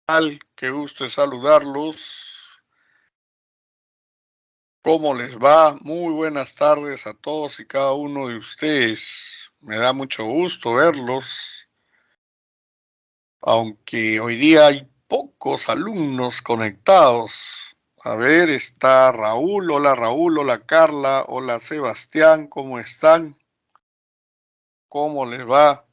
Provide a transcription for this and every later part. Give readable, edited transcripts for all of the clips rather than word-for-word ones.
tal? Qué gusto de saludarlos. ¿Cómo les va? Muy buenas tardes a todos y cada uno de ustedes. Me da mucho gusto verlos, aunque hoy día hay pocos alumnos conectados. A ver, está Raúl. Hola Raúl, hola Carla, hola Sebastián, ¿cómo están? ¿Cómo les va?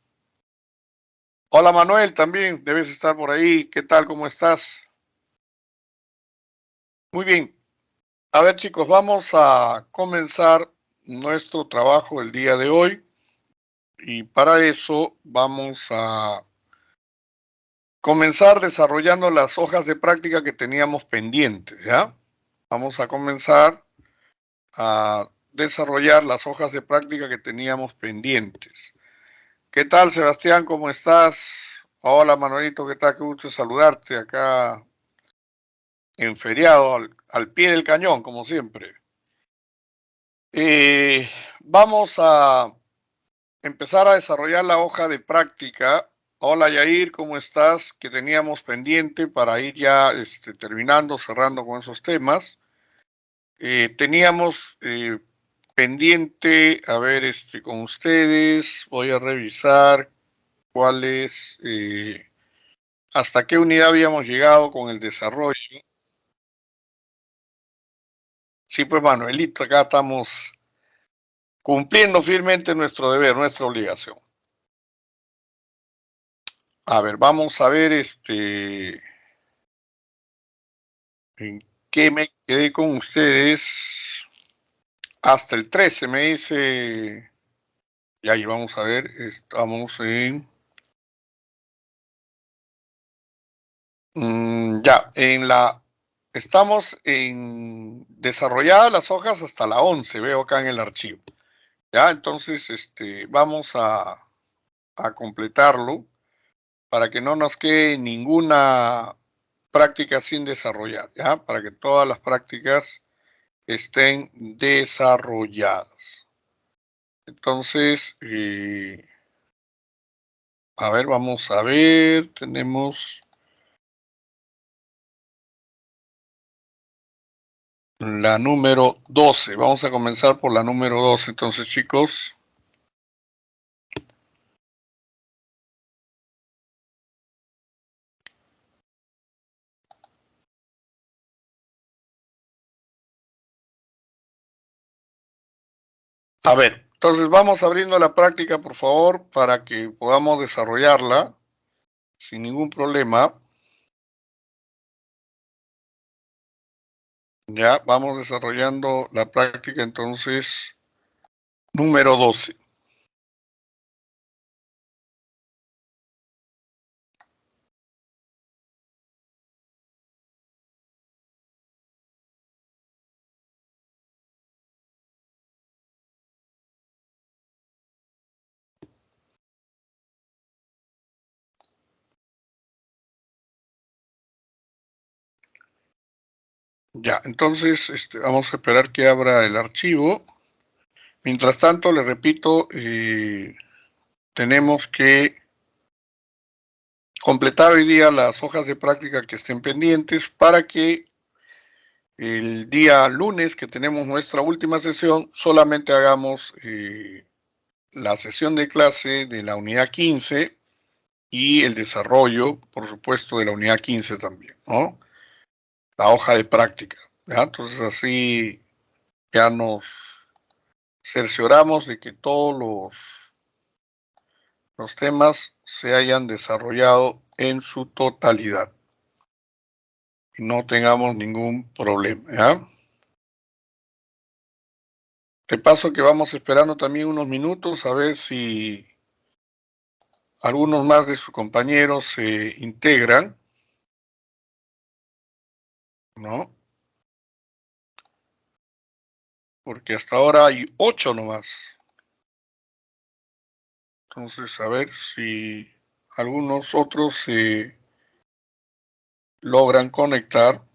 Hola Manuel, también debes estar por ahí. ¿Qué tal? ¿Cómo estás? Muy bien. A ver, chicos, vamos a comenzar nuestro trabajo el día de hoy y para eso vamos a comenzar desarrollando las hojas de práctica que teníamos pendientes, ¿ya? Vamos a comenzar a desarrollar las hojas de práctica que teníamos pendientes. ¿Qué tal, Sebastián? ¿Cómo estás? Hola, Manuelito, ¿qué tal? Qué gusto saludarte acá en feriado, al pie del cañón, como siempre. Vamos a empezar a desarrollar la hoja de práctica. Hola Yair, ¿cómo estás? Que teníamos pendiente para ir ya terminando, cerrando con esos temas. Teníamos pendiente, a ver, con ustedes, voy a revisar cuáles, hasta qué unidad habíamos llegado con el desarrollo. Sí, pues Manuelito, acá estamos cumpliendo firmemente nuestro deber, nuestra obligación. A ver, vamos a ver, ¿en qué me quedé con ustedes? Hasta el 13 me dice. Y ahí vamos a ver, estamos en. Ya, Estamos en desarrolladas las hojas hasta la 11, veo acá en el archivo. Ya, entonces, vamos a completarlo para que no nos quede ninguna práctica sin desarrollar, ya, para que todas las prácticas estén desarrolladas. Entonces, a ver, vamos a ver, tenemos la número 12. Vamos a comenzar por la número 12. Entonces, chicos, a ver, entonces vamos abriendo la práctica, por favor, para que podamos desarrollarla sin ningún problema. Ya, vamos desarrollando la práctica entonces número 12. Ya, entonces vamos a esperar que abra el archivo. Mientras tanto, le repito, tenemos que completar hoy día las hojas de práctica que estén pendientes para que el día lunes, que tenemos nuestra última sesión, solamente hagamos la sesión de clase de la unidad 15 y el desarrollo, por supuesto, de la unidad 15 también, ¿no? La hoja de práctica, ¿ya? Entonces así ya nos cercioramos de que todos los temas se hayan desarrollado en su totalidad y no tengamos ningún problema, ¿ya? De paso que vamos esperando también unos minutos a ver si algunos más de sus compañeros se integran, ¿no? Porque hasta ahora hay 8 nomás. Entonces, a ver si algunos otros se logran conectar.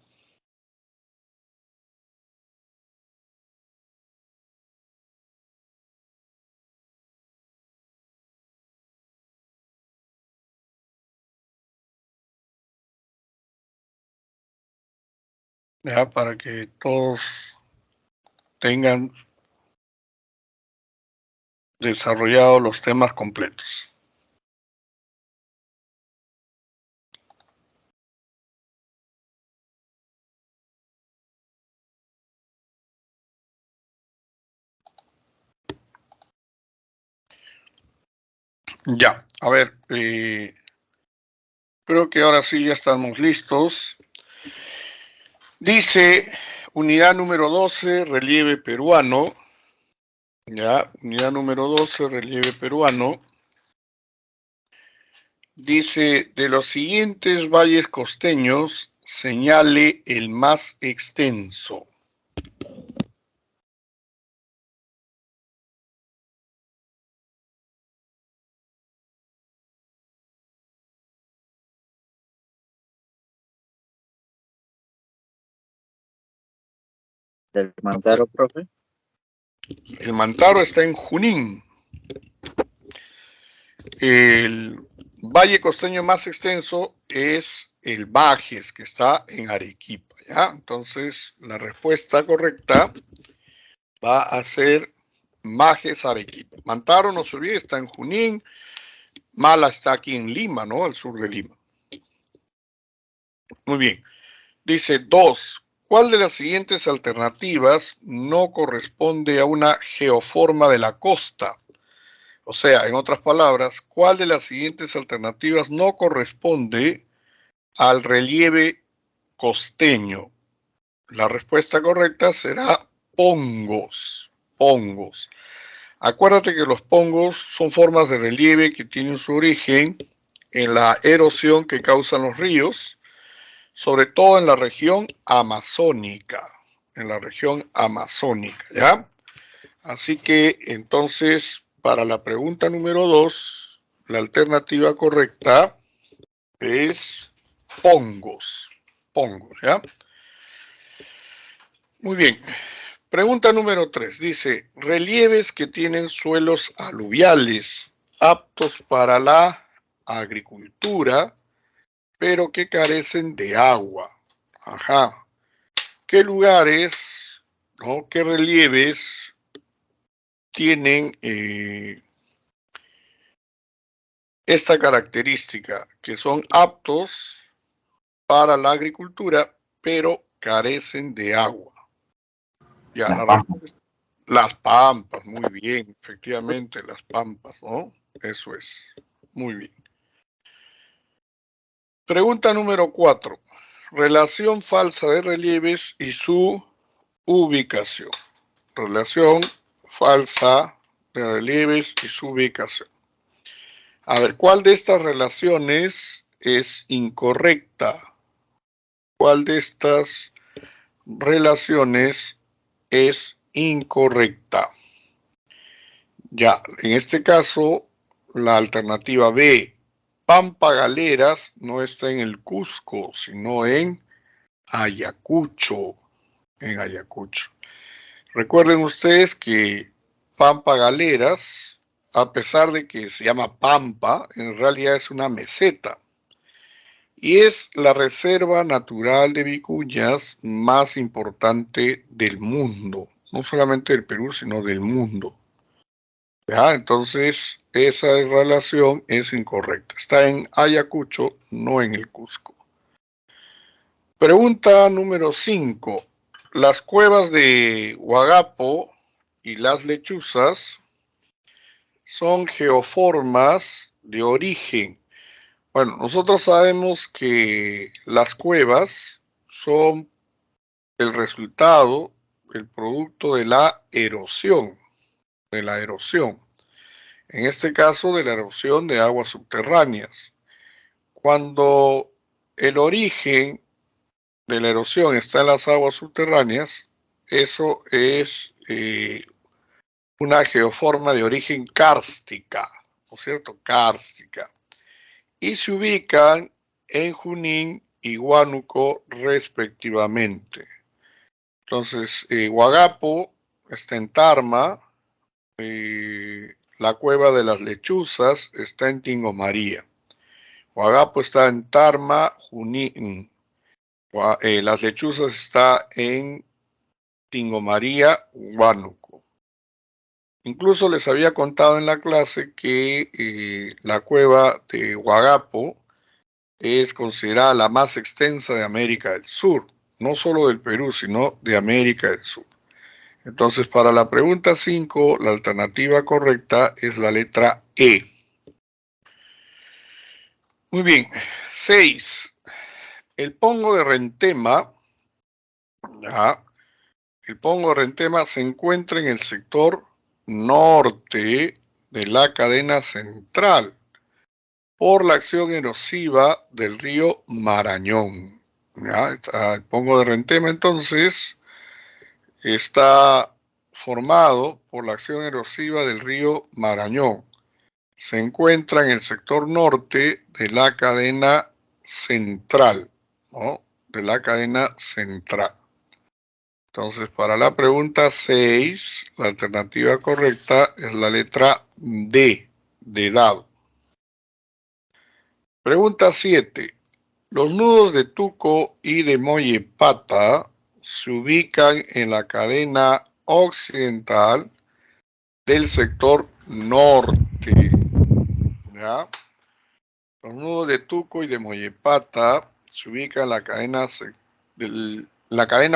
ya, para que todos tengan desarrollados los temas completos. Ya, a ver, creo que ahora sí ya estamos listos. Dice unidad número 12, relieve peruano. Ya, unidad número 12, relieve peruano. Dice, de los siguientes valles costeños, señale el más extenso. ¿Del Mantaro, profe? El Mantaro está en Junín. El valle costeño más extenso es el Bajes, que está en Arequipa, ¿ya? Entonces, la respuesta correcta va a ser Bajes, Arequipa. Mantaro, no se olvide, está en Junín. Mala está aquí en Lima, ¿no? Al sur de Lima. Muy bien. Dice 2. ¿Cuál de las siguientes alternativas no corresponde a una geoforma de la costa? O sea, en otras palabras, ¿cuál de las siguientes alternativas no corresponde al relieve costeño? La respuesta correcta será pongos. Pongos. Acuérdate que los pongos son formas de relieve que tienen su origen en la erosión que causan los ríos, sobre todo en la región amazónica. En la región amazónica, ¿ya? Así que entonces, para la pregunta número 2, la alternativa correcta es pongos. Pongos, ¿ya? Muy bien. Pregunta número 3. Dice, relieves que tienen suelos aluviales aptos para la agricultura, pero que carecen de agua. Ajá. ¿Qué lugares, no, qué relieves tienen esta característica, que son aptos para la agricultura, pero carecen de agua? Ya, la respuesta, las pampas, muy bien, efectivamente, las pampas, ¿no? Eso es, muy bien. Pregunta número 4. Relación falsa de relieves y su ubicación. Relación falsa de relieves y su ubicación. A ver, ¿cuál de estas relaciones es incorrecta? ¿Cuál de estas relaciones es incorrecta? Ya, en este caso, la alternativa B, Pampa Galeras, no está en el Cusco, sino en Ayacucho. En Ayacucho. Recuerden ustedes que Pampa Galeras, a pesar de que se llama Pampa, en realidad es una meseta. Y es la reserva natural de vicuñas más importante del mundo. No solamente del Perú, sino del mundo. ¿Ya? Entonces, esa relación es incorrecta. Está en Ayacucho, no en el Cusco. Pregunta número 5. Las cuevas de Huagapo y las lechuzas son geoformas de origen. Bueno, nosotros sabemos que las cuevas son el resultado, el producto de la erosión, En este caso, de la erosión de aguas subterráneas. Cuando el origen de la erosión está en las aguas subterráneas, eso es una geoforma de origen kárstica, ¿no es cierto? Kárstica. Y se ubican en Junín y Huánuco respectivamente. Entonces, Huagapo está en Tarma, la cueva de las lechuzas está en Tingo María. Huagapo está en Tarma, Junín. Las Lechuzas está en Tingomaría, Huánuco. Incluso les había contado en la clase que la cueva de Huagapo es considerada la más extensa de América del Sur, no solo del Perú, sino de América del Sur. Entonces, para la pregunta 5, la alternativa correcta es la letra E. Muy bien. 6. El pongo de Rentema, el pongo de Rentema se encuentra en el sector norte de la cadena central por la acción erosiva del río Marañón. El pongo de Rentema entonces está formado por la acción erosiva del río Marañón. Se encuentra en el sector norte de la cadena central, ¿no? De la cadena central. Entonces, para la pregunta 6, la alternativa correcta es la letra D, de dado. Pregunta 7. Los nudos de Tuco y de Mollepata se ubican en la cadena occidental del sector norte. ¿Ya? Los nudos de Tuco y de Mollepata se ubican en la cadena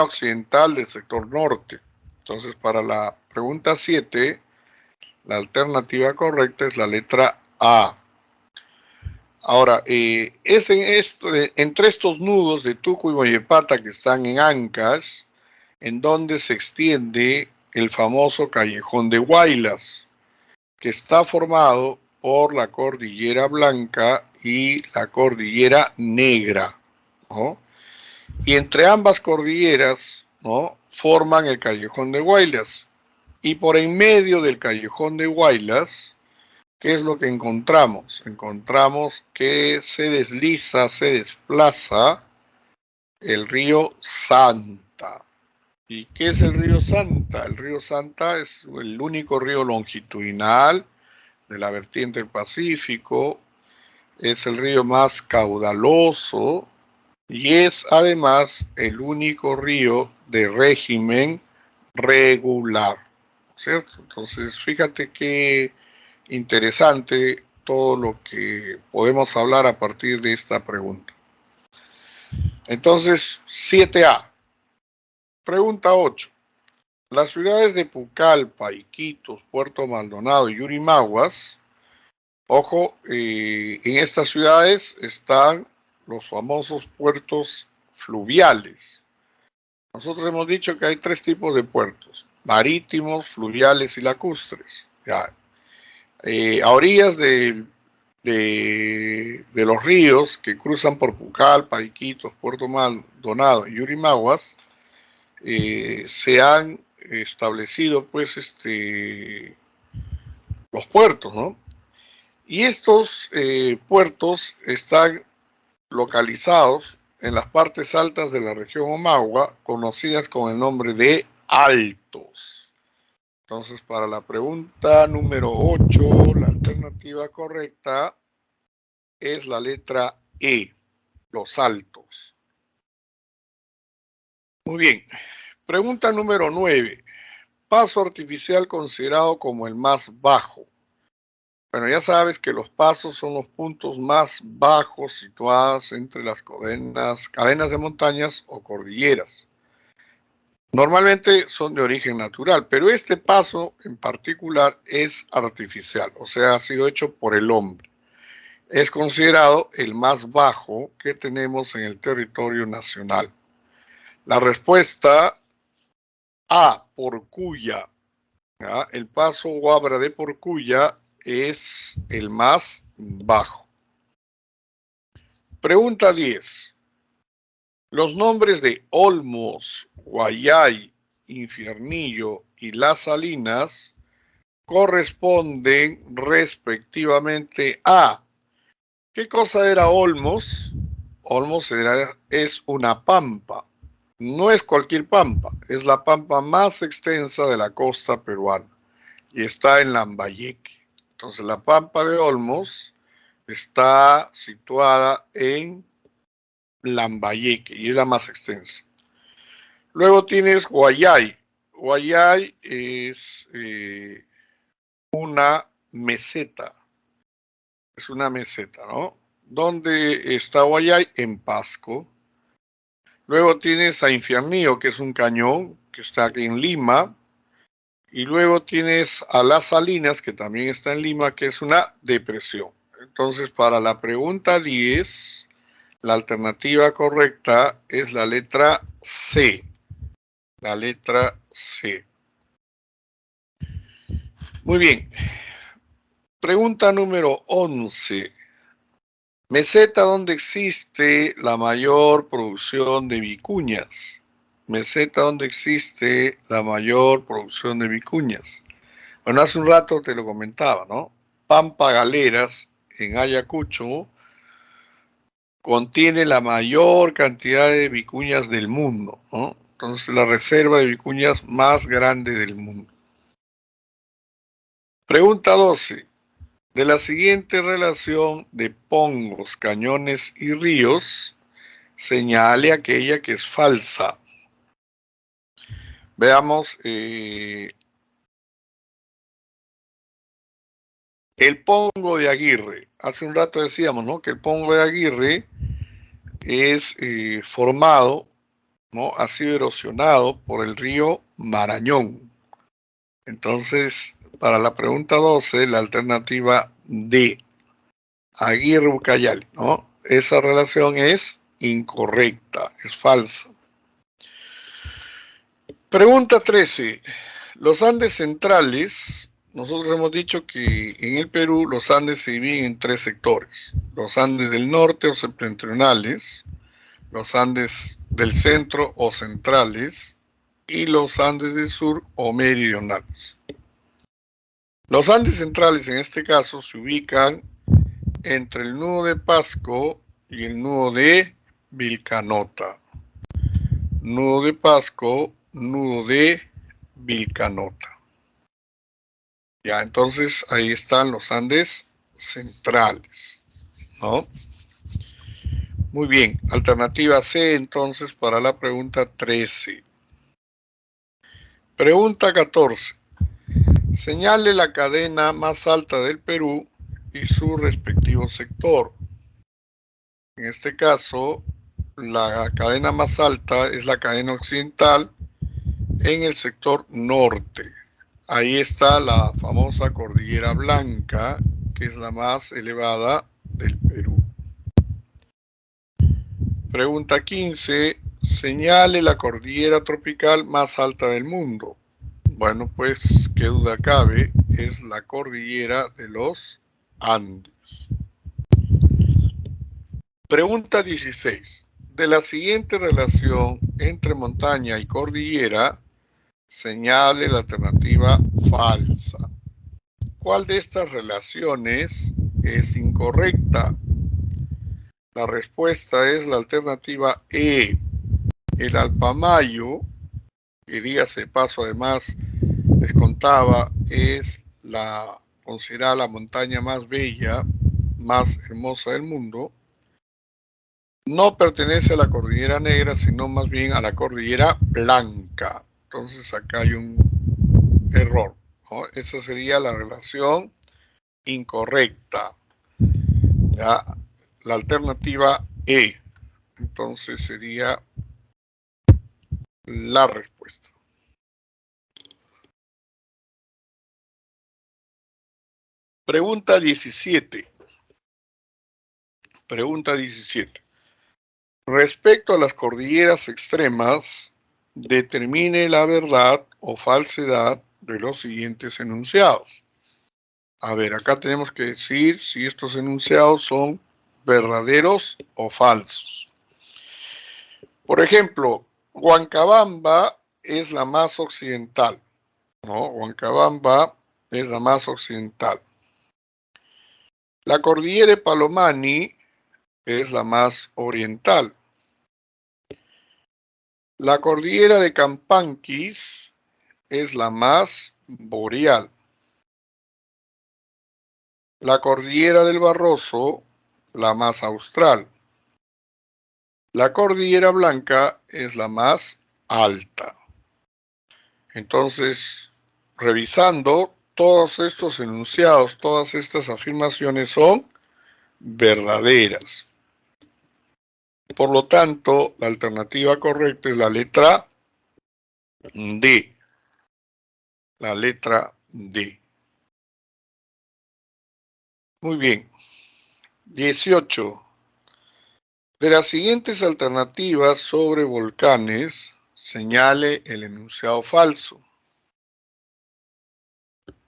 occidental del sector norte. Entonces, para la pregunta 7, la alternativa correcta es la letra A. Ahora, es entre estos nudos de Tuco y Mollepata que están en Ancash, en donde se extiende el famoso Callejón de Huaylas, que está formado por la Cordillera Blanca y la Cordillera Negra, ¿no? Y entre ambas cordilleras, ¿no?, forman el Callejón de Huaylas. Y por en medio del Callejón de Huaylas, ¿qué es lo que encontramos? Encontramos que se desliza, se desplaza el río Santa. ¿Y qué es el río Santa? El río Santa es el único río longitudinal de la vertiente del Pacífico, es el río más caudaloso y es además el único río de régimen regular, ¿cierto? Entonces, fíjate qué interesante todo lo que podemos hablar a partir de esta pregunta. Entonces, 7A. Pregunta 8. Las ciudades de Pucallpa, Iquitos, Puerto Maldonado y Yurimaguas, ojo, en estas ciudades están los famosos puertos fluviales. Nosotros hemos dicho que hay 3 tipos de puertos: marítimos, fluviales y lacustres. Ya. A orillas de los ríos que cruzan por Pucallpa, Iquitos, Puerto Maldonado y Yurimaguas, se han establecido pues los puertos, ¿no? Y estos puertos están localizados en las partes altas de la región Omagua, conocidas con el nombre de altos. Entonces, para la pregunta número 8, la alternativa correcta es la letra E, los altos. Muy bien. Pregunta número 9. Paso artificial considerado como el más bajo. Bueno, ya sabes que los pasos son los puntos más bajos situados entre las cadenas de montañas o cordilleras. Normalmente son de origen natural, pero este paso en particular es artificial, o sea, ha sido hecho por el hombre. Es considerado el más bajo que tenemos en el territorio nacional. La respuesta A, Porcuya. ¿Ya? El paso Huabra de Porcuya es el más bajo. Pregunta 10. Los nombres de Olmos, Guayay, Infiernillo y Las Salinas corresponden respectivamente a... ¿Qué cosa era Olmos? Olmos es una pampa. No es cualquier pampa, es la pampa más extensa de la costa peruana y está en Lambayeque. Entonces, la pampa de Olmos está situada en Lambayeque y es la más extensa. Luego tienes Guayay. Guayay es una meseta. Es una meseta, ¿no? ¿Dónde está Guayay? En Pasco. Luego tienes a Infiernío, que es un cañón, que está aquí en Lima. Y luego tienes a Las Salinas, que también está en Lima, que es una depresión. Entonces, para la pregunta 10, la alternativa correcta es la letra C. La letra C. Muy bien. Pregunta número 11. Meseta donde existe la mayor producción de vicuñas. Meseta donde existe la mayor producción de vicuñas. Bueno, hace un rato te lo comentaba, ¿no? Pampa Galeras, en Ayacucho, contiene la mayor cantidad de vicuñas del mundo, ¿no? Entonces, la reserva de vicuñas más grande del mundo. Pregunta 12. De la siguiente relación de pongos, cañones y ríos, señale aquella que es falsa. Veamos el pongo de Aguirre. Hace un rato decíamos, ¿no?, que el pongo de Aguirre es formado, ¿no?, ha sido erosionado por el río Marañón. Entonces, para la pregunta 12, la alternativa D, Aguirre Ucayali, ¿no? Esa relación es incorrecta, es falsa. Pregunta 13. Los Andes centrales, nosotros hemos dicho que en el Perú los Andes se dividen en 3 sectores. Los Andes del norte o septentrionales, los Andes del centro o centrales y los Andes del sur o meridionales. Los Andes centrales en este caso se ubican entre el nudo de Pasco y el nudo de Vilcanota. Nudo de Pasco, nudo de Vilcanota. Ya, entonces ahí están los Andes centrales, ¿no? Muy bien, alternativa C entonces para la pregunta 13. Pregunta 14. Señale la cadena más alta del Perú y su respectivo sector. En este caso, la cadena más alta es la cadena occidental en el sector norte. Ahí está la famosa Cordillera Blanca, que es la más elevada del Perú. Pregunta 15. Señale la cordillera tropical más alta del mundo. Bueno, pues, qué duda cabe, es la cordillera de los Andes. Pregunta 16. De la siguiente relación entre montaña y cordillera, señale la alternativa falsa. ¿Cuál de estas relaciones es incorrecta? La respuesta es la alternativa E. El Alpamayo, que días de paso además les contaba, es considerada la montaña más bella, más hermosa del mundo. No pertenece a la Cordillera Negra, sino más bien a la Cordillera Blanca. Entonces acá hay un error, ¿no? Esa sería la relación incorrecta. ¿Ya? La alternativa E. Entonces sería la respuesta. Pregunta 17. Pregunta 17. Respecto a las cordilleras extremas, determine la verdad o falsedad de los siguientes enunciados. A ver, acá tenemos que decir si estos enunciados son verdaderos o falsos. Por ejemplo, Huancabamba es la más occidental, ¿no? Huancabamba es la más occidental. La cordillera de Palomani es la más oriental. La cordillera de Campanquis es la más boreal. La cordillera del Barroso, la más austral. La cordillera Blanca es la más alta. Entonces, revisando todos estos enunciados, todas estas afirmaciones son verdaderas. Por lo tanto, la alternativa correcta es la letra D. La letra D. Muy bien. 18. De las siguientes alternativas sobre volcanes, señale el enunciado falso.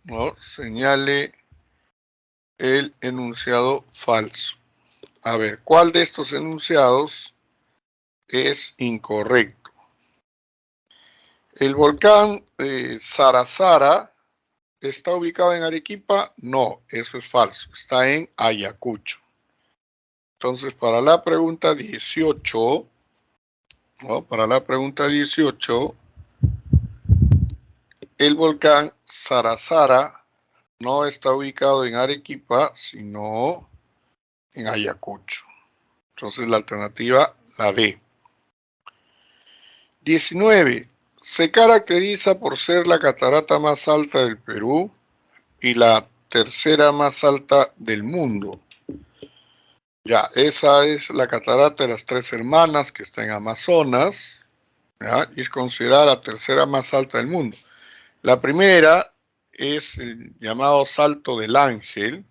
¿No? Señale el enunciado falso. A ver, ¿cuál de estos enunciados es incorrecto? ¿El volcán Sarasara está ubicado en Arequipa? No, eso es falso. Está en Ayacucho. Entonces, para la pregunta 18, ¿no? Para la pregunta 18, el volcán Sarasara no está ubicado en Arequipa, sino en Ayacucho. Entonces, la alternativa, la D. 19. Se caracteriza por ser la catarata más alta del Perú y la tercera más alta del mundo. Ya, esa es la catarata de las Tres Hermanas que está en Amazonas, ¿ya? Y es considerada la tercera más alta del mundo. La primera es el llamado Salto del Ángel,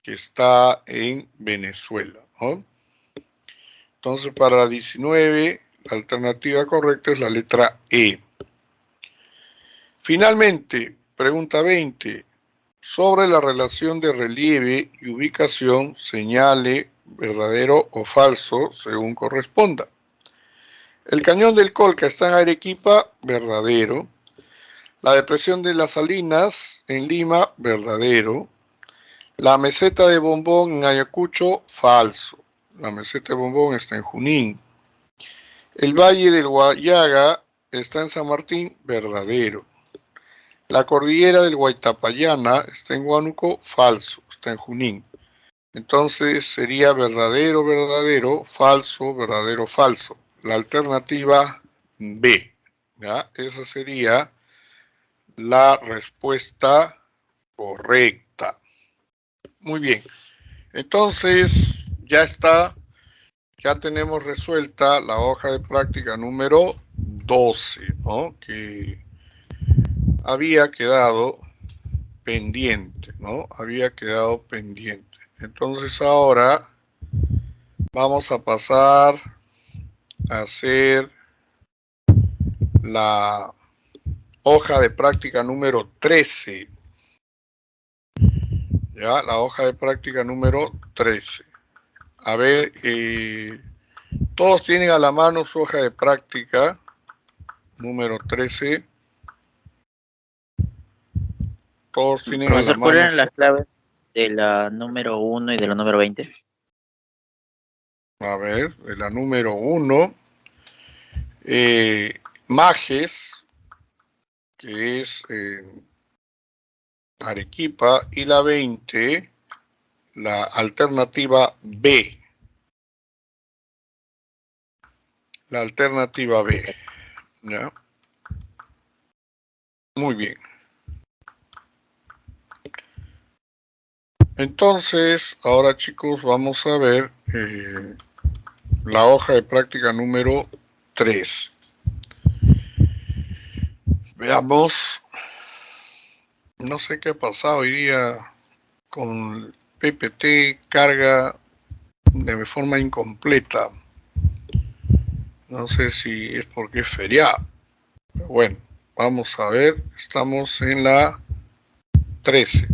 que está en Venezuela, ¿no? Entonces, para la 19, la alternativa correcta es la letra E. Finalmente, pregunta 20. Sobre la relación de relieve y ubicación, señale verdadero o falso según corresponda. El cañón del Colca está en Arequipa, verdadero. La depresión de las Salinas en Lima, verdadero. La meseta de Bombón en Ayacucho, falso. La meseta de Bombón está en Junín. El valle del Guayaga está en San Martín, verdadero. La cordillera del Huaytapallana está en Huánuco, falso, está en Junín. Entonces sería verdadero, verdadero, falso, verdadero, falso. La alternativa B, ¿ya? Esa sería la respuesta correcta. Muy bien. Entonces ya está, ya tenemos resuelta la hoja de práctica número 12, ¿no? Que había quedado pendiente, ¿no? Había quedado pendiente. Entonces ahora vamos a pasar a hacer la hoja de práctica número 13. Ya, la hoja de práctica número 13. A ver, todos tienen a la mano su hoja de práctica número 13. Todos tienen a la Profesor, mano. ¿cuáles eran las claves de la número 1 y de la número 20? A ver, de la número 1, Majes, que es Arequipa, y la 20, la alternativa B. La alternativa B. ¿Ya? Muy bien. Entonces, ahora chicos, vamos a ver la hoja de práctica número 3. Veamos. No sé qué ha pasado hoy día con PPT, carga de forma incompleta. No sé si es porque es feriado. Pero bueno, vamos a ver. Estamos en la 13.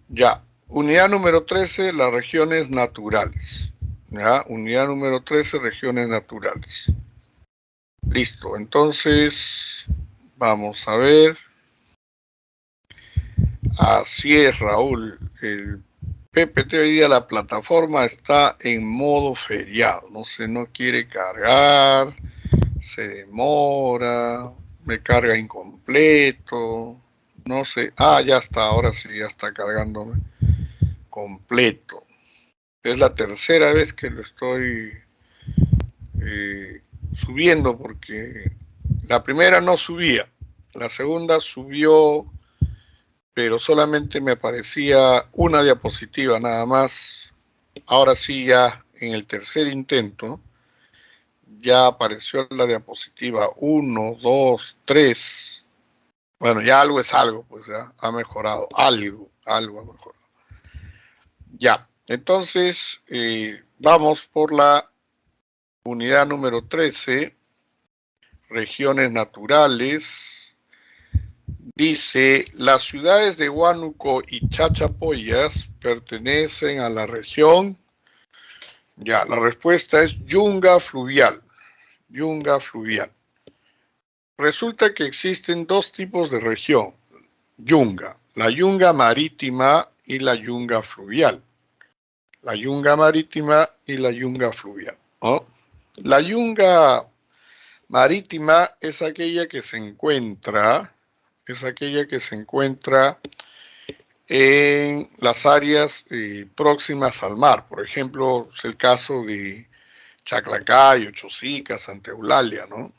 Ya. Unidad número 13, las regiones naturales. Ya. Unidad número 13, regiones naturales. Listo. Entonces, vamos a ver. Así es, Raúl. El PPT hoy día, la plataforma está en modo feriado. No sé, no quiere cargar, se demora, me carga incompleto, no sé. Ah, ya está, ahora sí, ya está cargándome completo. Es la tercera vez que lo estoy subiendo, porque la primera no subía, la segunda subió, pero solamente me aparecía una diapositiva nada más. Ahora sí, ya en el tercer intento, ya apareció la diapositiva 1, 2, 3. Bueno, ya algo es algo, pues ya ha mejorado, algo ha mejorado. Ya, entonces vamos por la unidad número 13, regiones naturales. Dice, las ciudades de Huánuco y Chachapoyas pertenecen a la región. Ya, la respuesta es Yunga fluvial. Yunga fluvial. Resulta que existen dos tipos de región, yunga, la yunga marítima y la yunga fluvial. La yunga marítima y la yunga fluvial, ¿no? La yunga marítima es aquella que se encuentra, en las áreas próximas al mar. Por ejemplo, es el caso de Chaclacayo, Chosica, Santa Eulalia, ¿no?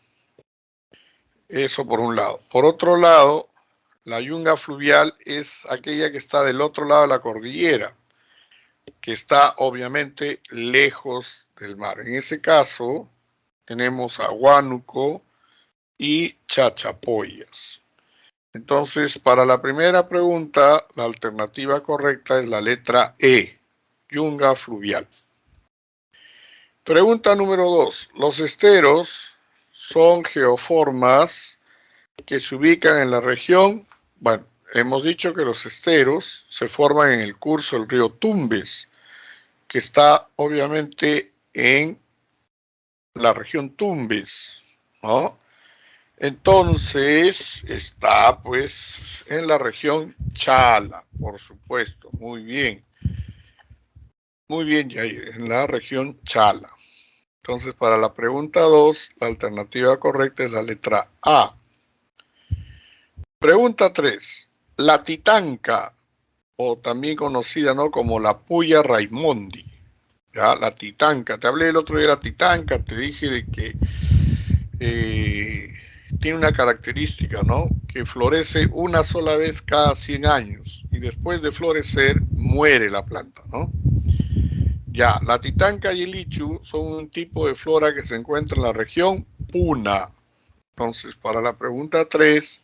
Eso por un lado. Por otro lado, la yunga fluvial es aquella que está del otro lado de la cordillera, que está obviamente lejos del mar. En ese caso, tenemos a Huánuco y Chachapoyas. Entonces, para la primera pregunta, la alternativa correcta es la letra E, yunga fluvial. Pregunta número 2. Los esteros son geoformas que se ubican en la región. Bueno, hemos dicho que los esteros se forman en el curso del río Tumbes, que está obviamente en la región Tumbes, ¿no? Entonces está pues en la región Chala, por supuesto. Muy bien. Muy bien, Jair, en la región Chala. Entonces, para la pregunta 2, la alternativa correcta es la letra A. Pregunta 3. La titanca, o también conocida, ¿no?, como la puya Raimondi. ¿Ya? La titanca. Te hablé el otro día de la titanca, te dije de que tiene una característica, ¿no?, que florece una sola vez cada 100 años y después de florecer muere la planta, ¿no? Ya, la titanca y el ichu son un tipo de flora que se encuentra en la región Puna. Entonces, para la pregunta 3,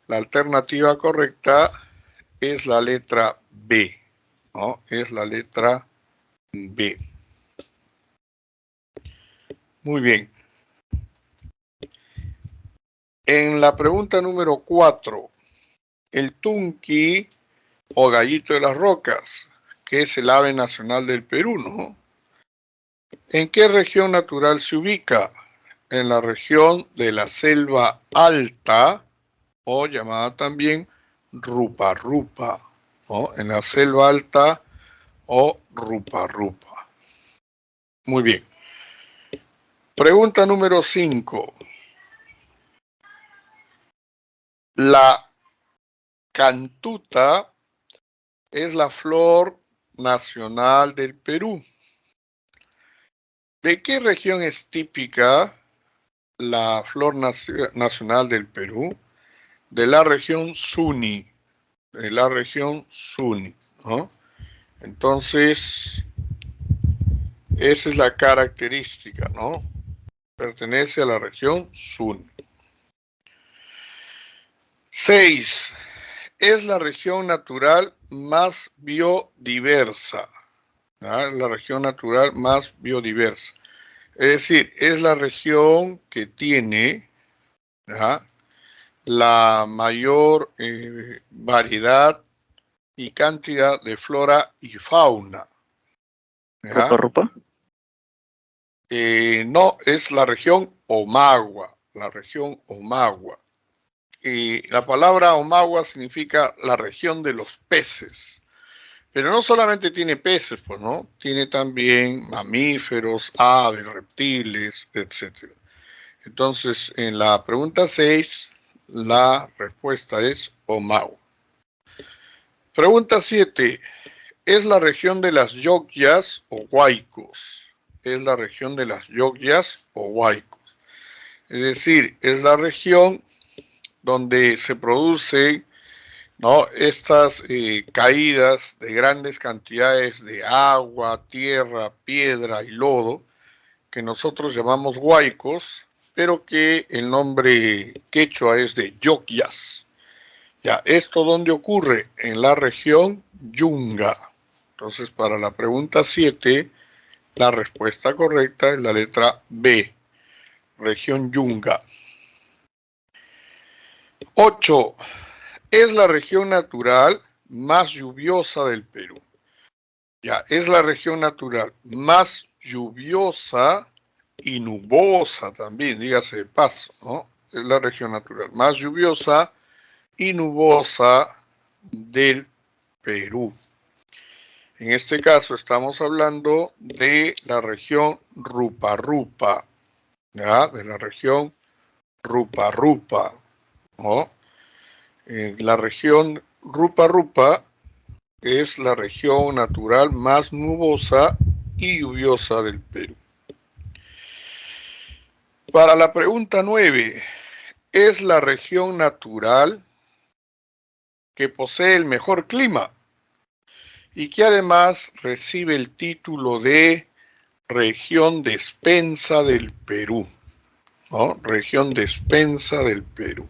la alternativa correcta es la letra B, ¿no? Es la letra B. Muy bien. En la pregunta número 4, el tunqui o gallito de las rocas, que es el ave nacional del Perú, ¿no? ¿En qué región natural se ubica? En la región de la selva alta, o llamada también rupa-rupa, ¿no? En la selva alta o rupa-rupa. Muy bien. Pregunta número 5. La cantuta es la flor nacional del Perú. ¿De qué región es típica la flor nacional del Perú? De la región Suni, ¿no? Entonces, esa es la característica, ¿no? Pertenece a la región Suni. 6. Es la región natural más biodiversa. ¿Ya? La región natural más biodiversa. Es decir, es la región que tiene, ¿ya?, la mayor variedad y cantidad de flora y fauna. ¿Ya? ¿Rupa? No, es la región Omagua, la región Omagua. La palabra Omagua significa la región de los peces. Pero no solamente tiene peces, pues, ¿no? Tiene también mamíferos, aves, reptiles, etc. Entonces, en la pregunta 6, la respuesta es Omagua. Pregunta 7. es la región de las Yogyas o Huaicos. Es la región de las Yogyas o Huaicos. Es decir, es la región donde se producen, ¿no?, estas caídas de grandes cantidades de agua, tierra, piedra y lodo, que nosotros llamamos huaicos, pero que el nombre quechua es de Yogyas. Ya, ¿esto dónde ocurre? En la región Yunga. Entonces, para la pregunta 7, la respuesta correcta es la letra B, región Yunga. 8. Es la región natural más lluviosa del Perú. Ya, es la región natural más lluviosa y nubosa también, dígase de paso, ¿no? Es la región natural más lluviosa y nubosa del Perú. En este caso estamos hablando de la región Rupa-Rupa, ¿ya? De la región Rupa-Rupa, ¿no? La región Rupa-Rupa es la región natural más nubosa y lluviosa del Perú. Para la pregunta 9, es la región natural que posee el mejor clima y que además recibe el título de región despensa del Perú, ¿no? Región despensa del Perú.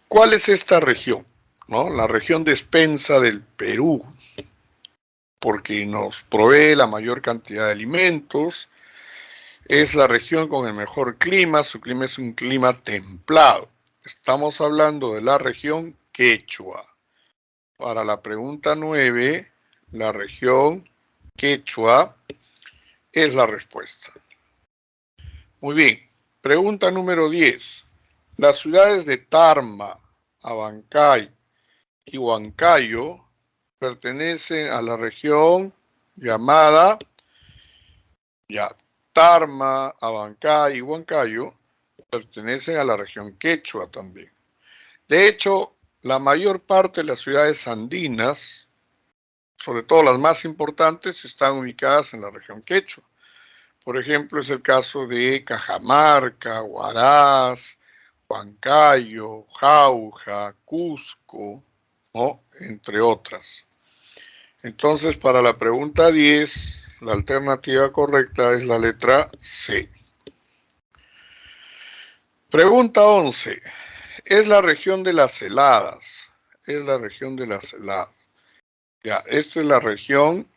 ¿Cuál es esta región? ¿No? La región despensa del Perú, porque nos provee la mayor cantidad de alimentos, es la región con el mejor clima, su clima es un clima templado. Estamos hablando de la región Quechua. Para la pregunta 9, la región Quechua es la respuesta. Muy bien, pregunta número 10. Las ciudades de Tarma, Abancay y Huancayo pertenecen a la región llamada, ya, Tarma, Abancay y Huancayo pertenecen a la región Quechua también. De hecho, la mayor parte de las ciudades andinas, sobre todo las más importantes, están ubicadas en la región Quechua. Por ejemplo, es el caso de Cajamarca, Huaraz, Huancayo, Jauja, Cusco, ¿no?, entre otras. Entonces, para la pregunta 10, la alternativa correcta es la letra C. Pregunta 11. Es la región de las heladas. Es la región de las heladas. Ya, esta es la región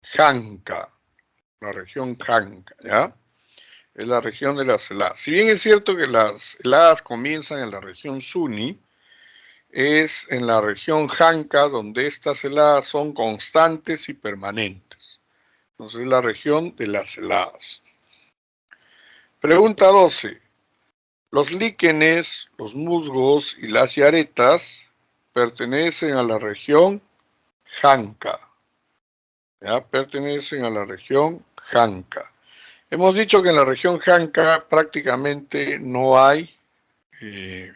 Janca. La región Janca, ¿ya? Es la región de las heladas. Si bien es cierto que las heladas comienzan en la región Suni, es en la región Janca donde estas heladas son constantes y permanentes. Entonces es la región de las heladas. Pregunta 12. Los líquenes, los musgos y las yaretas pertenecen a la región Janca. ¿Ya? Pertenecen a la región Janca. Hemos dicho que en la región Janca prácticamente no hay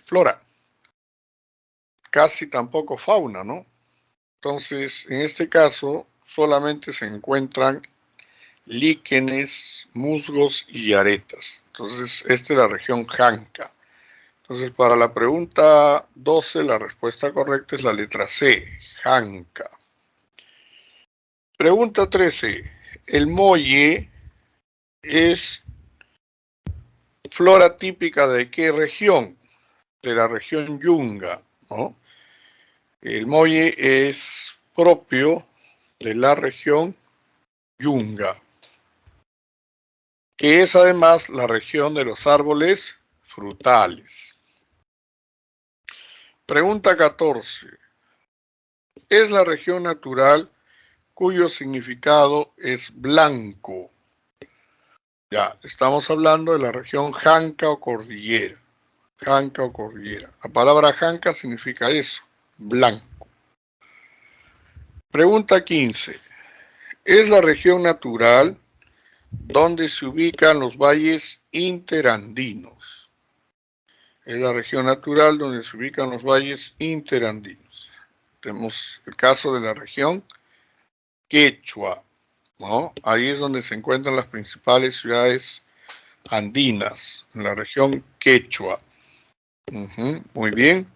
flora, casi tampoco fauna, ¿no? Entonces, en este caso, solamente se encuentran líquenes, musgos y yaretas. Entonces, esta es la región Janca. Entonces, para la pregunta 12, la respuesta correcta es la letra C, Janca. Pregunta 13. El molle es flora típica ¿de qué región? De la región Yunga, ¿no? El molle es propio de la región Yunga, que es además la región de los árboles frutales. Pregunta 14. Es la región natural cuyo significado es blanco. Ya, estamos hablando de la región Janca o Cordillera. Janca o Cordillera. La palabra Janca significa eso, blanco. Pregunta 15. Es la región natural donde se ubican los valles interandinos. Es la región natural donde se ubican los valles interandinos. Tenemos el caso de la región Quechua, ¿no? Ahí es donde se encuentran las principales ciudades andinas, en la región Quechua. Muy bien.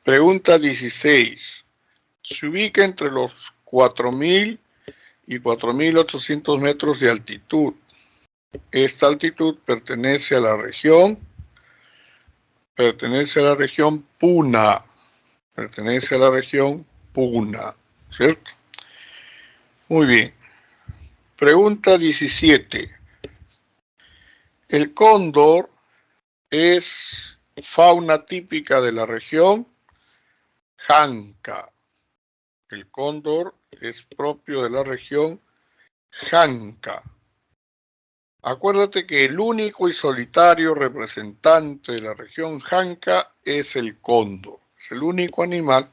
Pregunta 16. Se ubica entre los 4.000 y 4.800 metros de altitud. Esta altitud pertenece a la región Puna. Pertenece a la región Puna, ¿cierto? Muy bien. Pregunta 17. El cóndor es fauna típica de la región Janca. El cóndor es propio de la región Janca. Acuérdate que el único y solitario representante de la región Janca es el cóndor. Es el único animal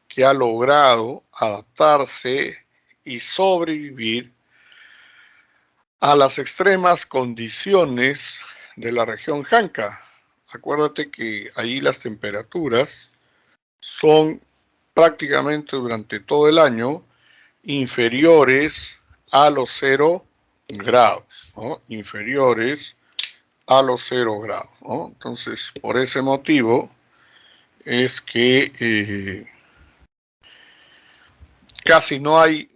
que ha logrado adaptarse y sobrevivir a las extremas condiciones de la región Janca. Acuérdate que ahí las temperaturas son prácticamente durante todo el año inferiores a los 0 grados, ¿no? Inferiores a los 0 grados, ¿no? Entonces, por ese motivo es que casi no hay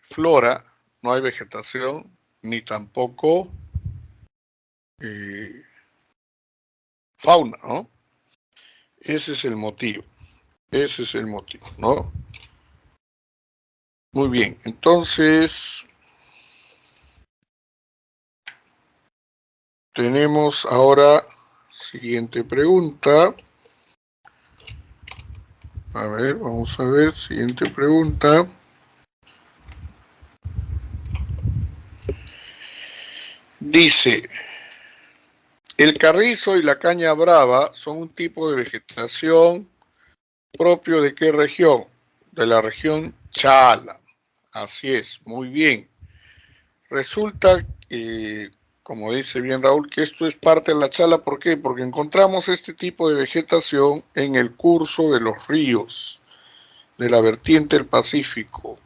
flora, no hay vegetación, ni tampoco fauna, ¿no? Ese es el motivo, ¿no? Muy bien, entonces tenemos ahora siguiente pregunta. A ver, vamos a ver, siguiente pregunta. Dice, el carrizo y la caña brava son un tipo de vegetación propio de qué región? De la región Chala. Así es, muy bien. Resulta, como dice bien Raúl, que esto es parte de la Chala. ¿Por qué? Porque encontramos este tipo de vegetación en el curso de los ríos de la vertiente del Pacífico,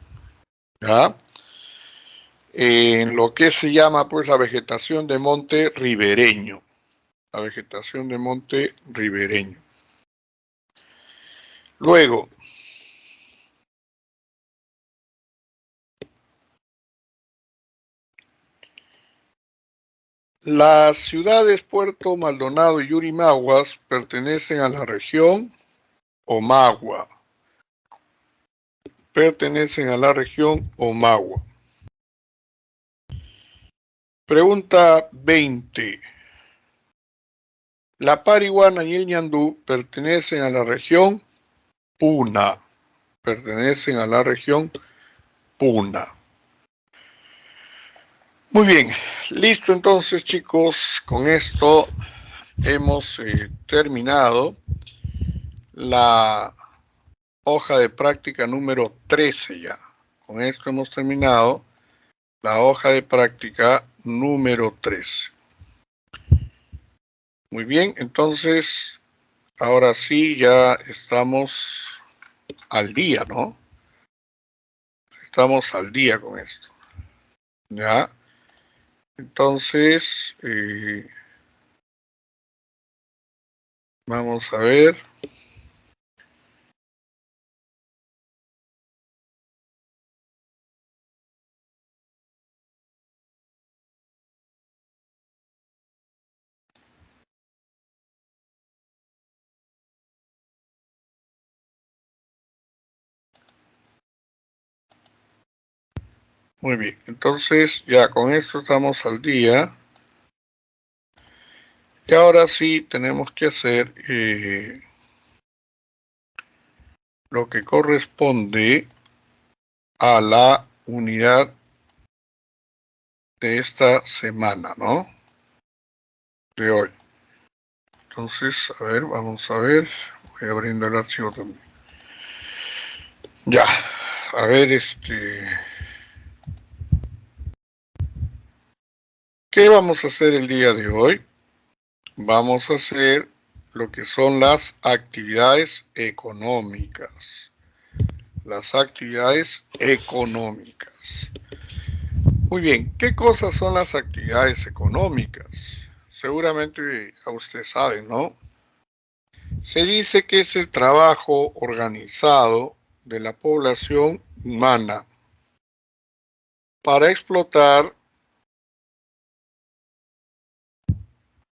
¿ya? En lo que se llama pues la vegetación de monte ribereño. La vegetación de monte ribereño. Luego, las ciudades Puerto Maldonado y Yurimaguas pertenecen a la región Omagua. Pertenecen a la región Omagua. Pregunta 20. La Parihuana y el Ñandú pertenecen a la región Puna. Pertenecen a la región Puna. Muy bien, listo entonces chicos, con esto hemos terminado la hoja de práctica número 13 ya. Con esto hemos terminado la hoja de práctica número 13. Muy bien, entonces ahora sí ya estamos al día, ¿no? Estamos al día con esto. ¿Ya? Entonces, vamos a ver. Muy bien, entonces ya con esto estamos al día. Y ahora sí tenemos que hacer lo que corresponde a la unidad de esta semana, ¿no? De hoy. Entonces, a ver, vamos a ver. Voy abriendo el archivo también. Ya, a ver, ¿qué vamos a hacer el día de hoy? Vamos a hacer lo que son las actividades económicas. Las actividades económicas. Muy bien, ¿qué cosas son las actividades económicas? Seguramente a usted sabe, ¿no? Se dice que es el trabajo organizado de la población humana para explotar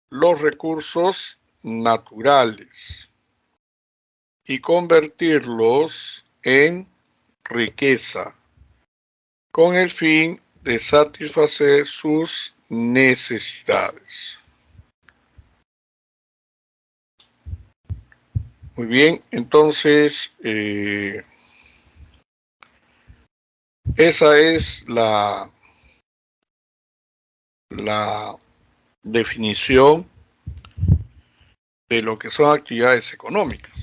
los recursos naturales y convertirlos en riqueza con el fin de satisfacer sus necesidades. Muy bien, entonces esa es la definición de lo que son actividades económicas.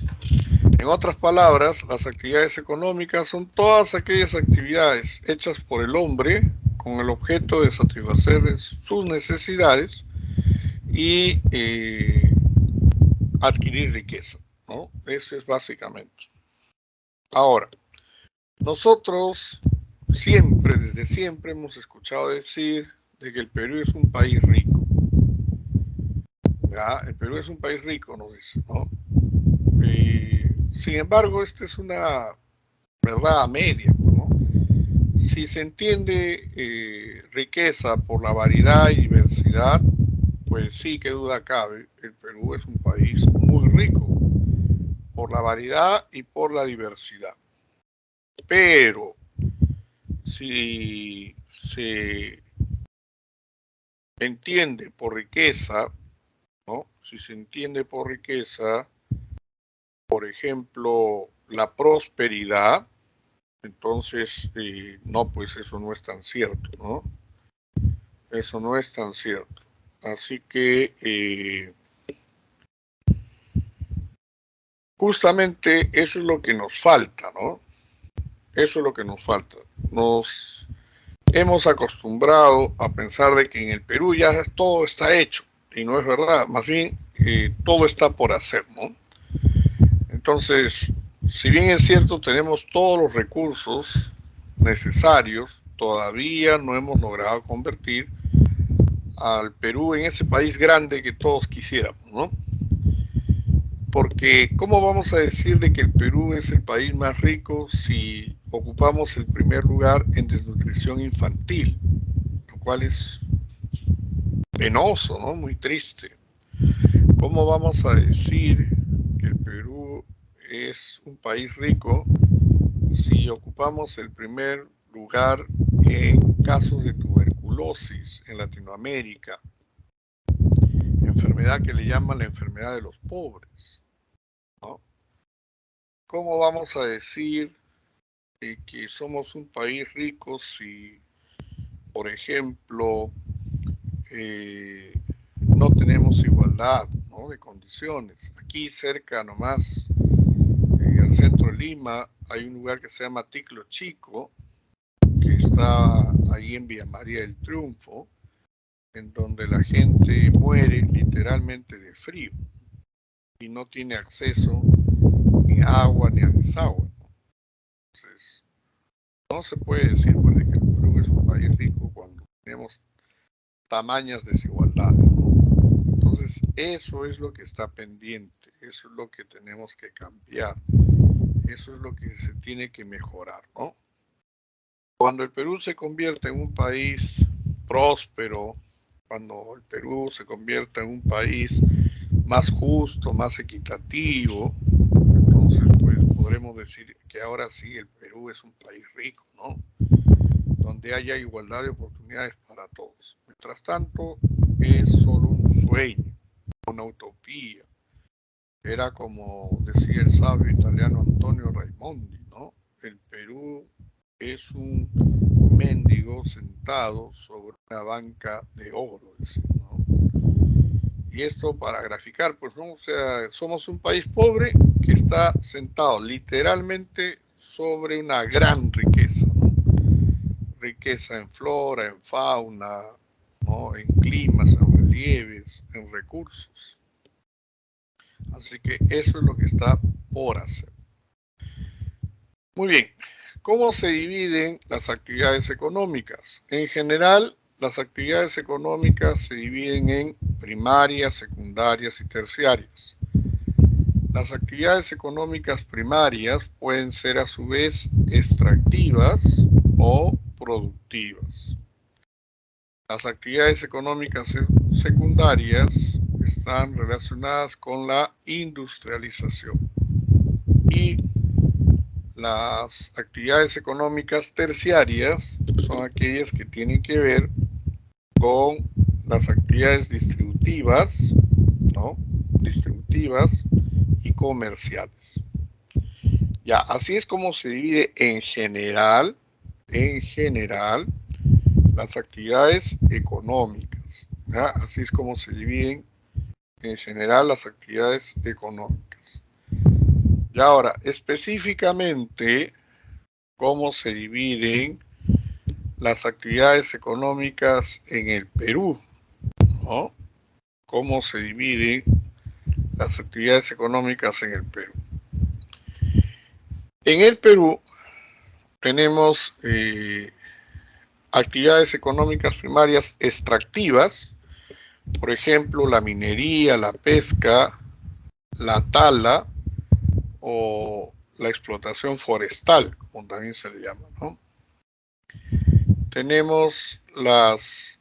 En otras palabras, las actividades económicas son todas aquellas actividades hechas por el hombre con el objeto de satisfacer sus necesidades y adquirir riqueza, ¿no? Eso es básicamente. Ahora, nosotros siempre, desde siempre, hemos escuchado decir de que el Perú es un país rico. ¿Ya? El Perú es un país rico, nos dice, ¿no? Sin embargo, esta es una verdad a media, ¿no? Si se entiende riqueza por la variedad y diversidad, pues sí, qué duda cabe, el Perú es un país muy rico por la variedad y por la diversidad. Pero si se entiende por riqueza, ¿no? Si se entiende por riqueza, por ejemplo, la prosperidad, entonces, no, pues eso no es tan cierto, ¿no? Eso no es tan cierto. Así que justamente eso es lo que nos falta, ¿no? Eso es lo que nos falta. Nos hemos acostumbrado a pensar de que en el Perú ya todo está hecho, y no es verdad, más bien todo está por hacer, ¿no? Entonces, si bien es cierto, tenemos todos los recursos necesarios, todavía no hemos logrado convertir al Perú en ese país grande que todos quisiéramos, ¿no? Porque ¿cómo vamos a decir de que el Perú es el país más rico si ocupamos el primer lugar en desnutrición infantil? Lo cual es penoso, ¿no? Muy triste. ¿Cómo vamos a decir que el Perú es un país rico si ocupamos el primer lugar en casos de tuberculosis en Latinoamérica? Enfermedad que le llaman la enfermedad de los pobres, ¿no? ¿Cómo vamos a decir que somos un país rico si, por ejemplo, no tenemos igualdad, ¿no? De condiciones? Aquí cerca nomás, al centro de Lima, hay un lugar que se llama Ticlo Chico, que está ahí en Villa María del Triunfo, en donde la gente muere literalmente de frío y no tiene acceso ni a agua ni a desagüe. Entonces, no se puede decir pues, que el Perú es un país rico cuando tenemos tamañas desigualdades, ¿no? Entonces, eso es lo que está pendiente, eso es lo que tenemos que cambiar, eso es lo que se tiene que mejorar, ¿no? Cuando el Perú se convierta en un país próspero, cuando el Perú se convierta en un país más justo, más equitativo, entonces pues podremos decir que ahora sí el Perú es un país rico, ¿no? Donde haya igualdad de oportunidades para todos. Mientras tanto, es solo un sueño, una utopía. Era como decía el sabio italiano Antonio Raimondi, ¿no? El Perú es un mendigo sentado sobre una banca de oro, decía, ¿no? Y esto para graficar, pues, ¿no? O sea, somos un país pobre que está sentado literalmente sobre una gran riqueza, ¿no? Riqueza en flora, en fauna, ¿no? En climas, en relieves, en recursos. Así que eso es lo que está por hacer. Muy bien. ¿Cómo se dividen las actividades económicas? En general, las actividades económicas se dividen en primarias, secundarias y terciarias. Las actividades económicas primarias pueden ser a su vez extractivas o productivas. Las actividades económicas secundarias están relacionadas con la industrialización y las actividades económicas terciarias son aquellas que tienen que ver con las actividades distributivas, ¿no? Distributivas y comerciales. Ya, así es como se divide en general, las actividades económicas. ¿Ya? Así es como se dividen en general las actividades económicas. Y ahora, específicamente, cómo se dividen las actividades económicas en el Perú, ¿no? Cómo se dividen las actividades económicas en el Perú. En el Perú tenemos actividades económicas primarias extractivas, por ejemplo, la minería, la pesca, la tala o la explotación forestal, como también se le llama, ¿no? Tenemos las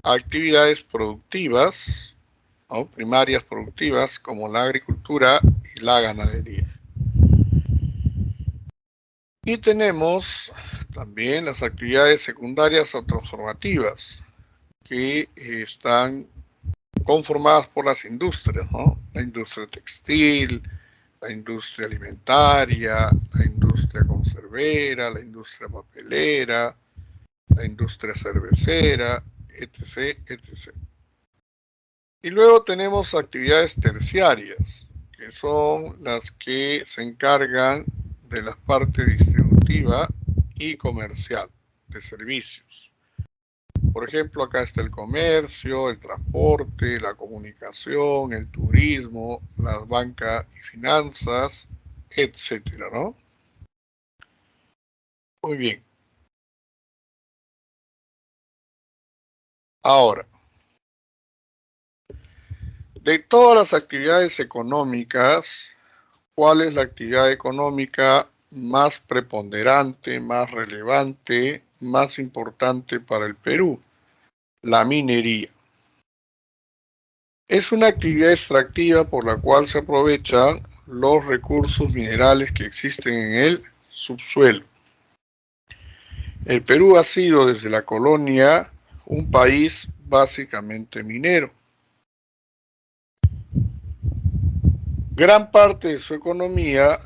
actividades productivas, ¿no? Primarias productivas, como la agricultura y la ganadería. Y tenemos también las actividades secundarias o transformativas, que están conformadas por las industrias, ¿no? La industria textil, la industria alimentaria, la industria conservera, la industria papelera, la industria cervecera, etc., etc. Y luego tenemos actividades terciarias, que son las que se encargan de la parte distributiva y comercial de servicios. Por ejemplo, acá está el comercio, el transporte, la comunicación, el turismo, la banca y finanzas, etcétera, ¿no? Muy bien. Ahora, de todas las actividades económicas, ¿cuál es la actividad económica más preponderante, más relevante, más importante para el Perú? La minería. Es una actividad extractiva por la cual se aprovechan los recursos minerales que existen en el subsuelo. El Perú ha sido desde la colonia un país básicamente minero. Gran parte de su economía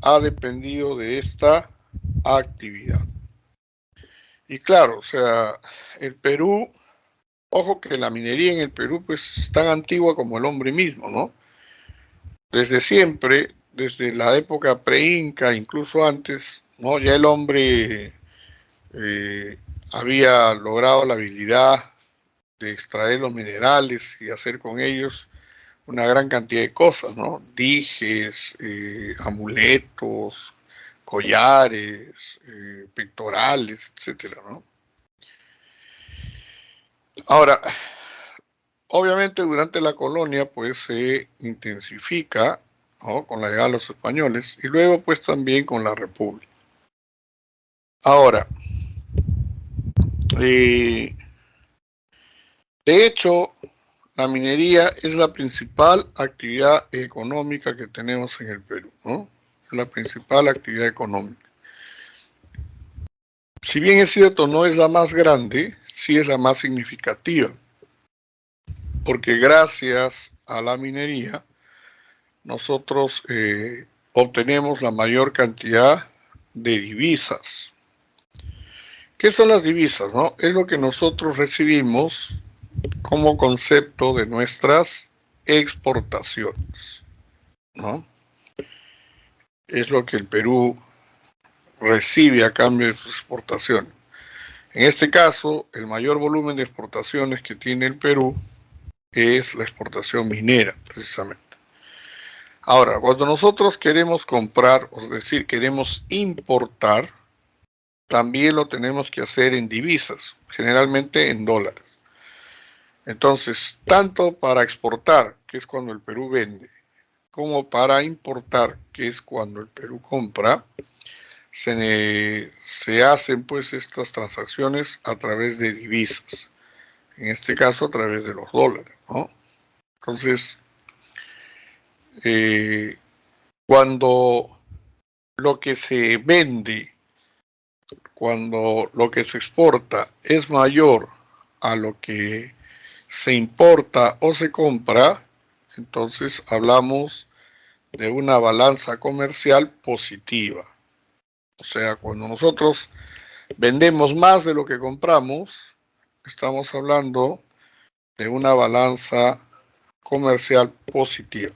ha dependido de esta actividad. Y claro, o sea, el Perú, ojo que la minería en el Perú pues es tan antigua como el hombre mismo, ¿no? Desde siempre, desde la época pre-inca, incluso antes, ¿no? Ya el hombre había logrado la habilidad de extraer los minerales y hacer con ellos una gran cantidad de cosas, ¿no? Dijes, amuletos, collares, pectorales, etcétera, ¿no? Ahora, obviamente durante la colonia pues se intensifica, ¿no? Con la llegada de los españoles y luego pues también con la República. Ahora, de hecho, la minería es la principal actividad económica que tenemos en el Perú, ¿no? Es la principal actividad económica. Si bien es cierto, no es la más grande, sí es la más significativa, porque gracias a la minería nosotros obtenemos la mayor cantidad de divisas. ¿Qué son las divisas, no? Es lo que nosotros recibimos como concepto de nuestras exportaciones, ¿no? Es lo que el Perú recibe a cambio de sus exportaciones. En este caso, el mayor volumen de exportaciones que tiene el Perú es la exportación minera, precisamente. Ahora, cuando nosotros queremos comprar, es decir, queremos importar, también lo tenemos que hacer en divisas, generalmente en dólares. Entonces, tanto para exportar, que es cuando el Perú vende, como para importar, que es cuando el Perú compra, se hacen pues estas transacciones a través de divisas, en este caso a través de los dólares, ¿no? Entonces, cuando lo que se vende, cuando lo que se exporta es mayor a lo que se importa o se compra, entonces hablamos de una balanza comercial positiva. O sea, cuando nosotros vendemos más de lo que compramos, estamos hablando de una balanza comercial positiva.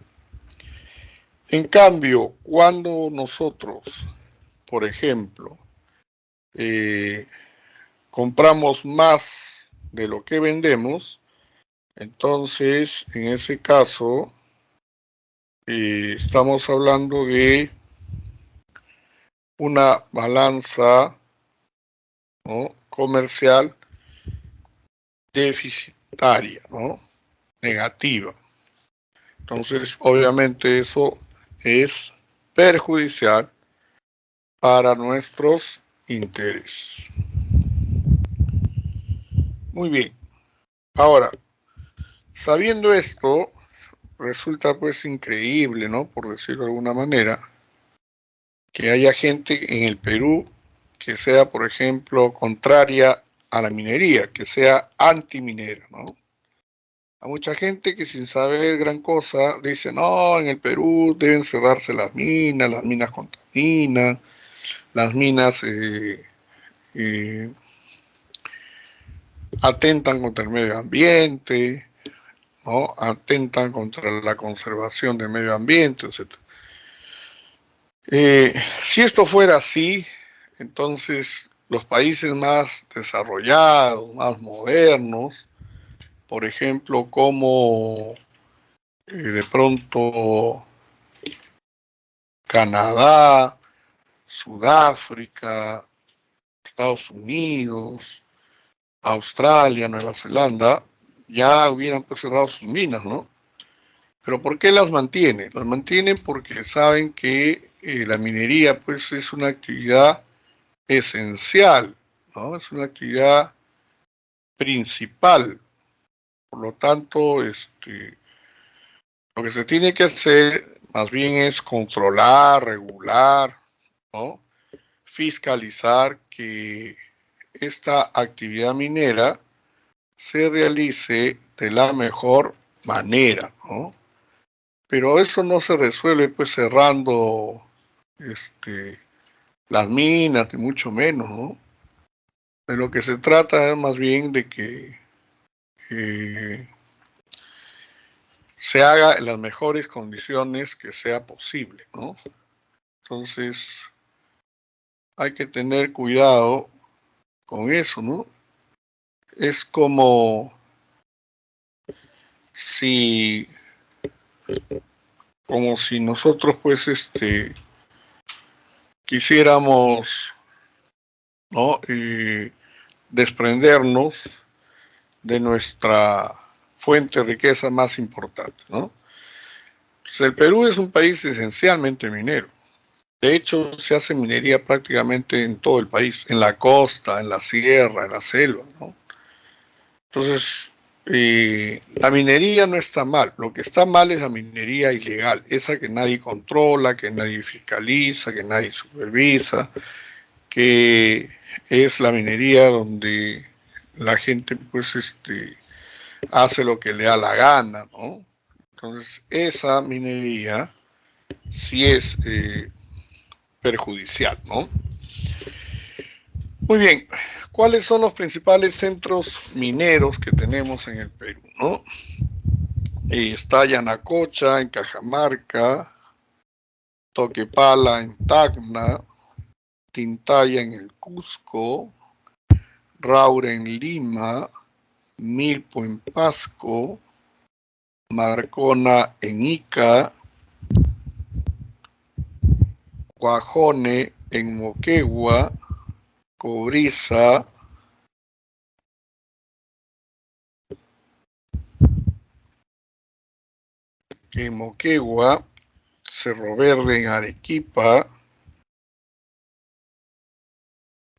En cambio, cuando nosotros, por ejemplo, compramos más de lo que vendemos, entonces en ese caso estamos hablando de una balanza, ¿no?, comercial deficitaria, ¿no?, negativa. Entonces, obviamente eso es perjudicial para nuestros intereses. Muy bien. Ahora, sabiendo esto, resulta pues increíble, ¿no?, por decirlo de alguna manera, que haya gente en el Perú que sea, por ejemplo, contraria a la minería, que sea antiminera, ¿no? Hay mucha gente que sin saber gran cosa dice, no, en el Perú deben cerrarse las minas contaminan, las minas atentan contra el medio ambiente, ¿no?, atentan contra la conservación del medio ambiente, etc. Si esto fuera así, entonces los países más desarrollados, más modernos, por ejemplo, como de pronto Canadá, Sudáfrica, Estados Unidos, Australia, Nueva Zelanda, ya hubieran pues cerrado sus minas, ¿no? Pero ¿por qué las mantienen? Las mantienen porque saben que la minería pues es una actividad esencial, ¿no? Es una actividad principal. Por lo tanto, lo que se tiene que hacer más bien es controlar, regular, ¿no?, fiscalizar que esta actividad minera se realice de la mejor manera, ¿no? Pero eso no se resuelve pues cerrando las minas, ni mucho menos, ¿no? De lo que se trata es más bien de que se haga en las mejores condiciones que sea posible, ¿no? Entonces, hay que tener cuidado con eso, ¿no? Es como si nosotros pues quisiéramos, ¿no?, desprendernos de nuestra fuente de riqueza más importante, ¿no? Pues el Perú es un país esencialmente minero. De hecho, se hace minería prácticamente en todo el país, en la costa, en la sierra, en la selva, ¿no? Entonces, la minería no está mal. Lo que está mal es la minería ilegal, esa que nadie controla, que nadie fiscaliza, que nadie supervisa, que es la minería donde la gente pues hace lo que le da la gana, ¿no? Entonces, esa minería sí es perjudicial, ¿no? Muy bien, ¿cuáles son los principales centros mineros que tenemos en el Perú, no? Está Yanacocha en Cajamarca, Toquepala en Tacna, Tintaya en el Cusco, Raura en Lima, Milpo en Pasco, Marcona en Ica, Guajone en Moquegua, Cobriza, en Moquegua, Cerro Verde en Arequipa,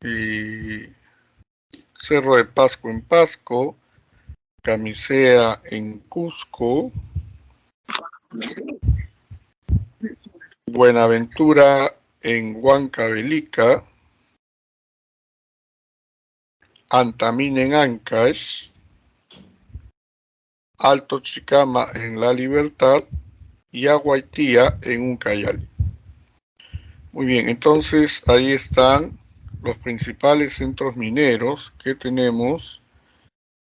y Cerro de Pasco en Pasco, Camisea en Cusco, Buenaventura en Huancavelica, Antamina en Ancash, Alto Chicama en La Libertad y Aguaitía en Ucayali. Muy bien, entonces ahí están los principales centros mineros que tenemos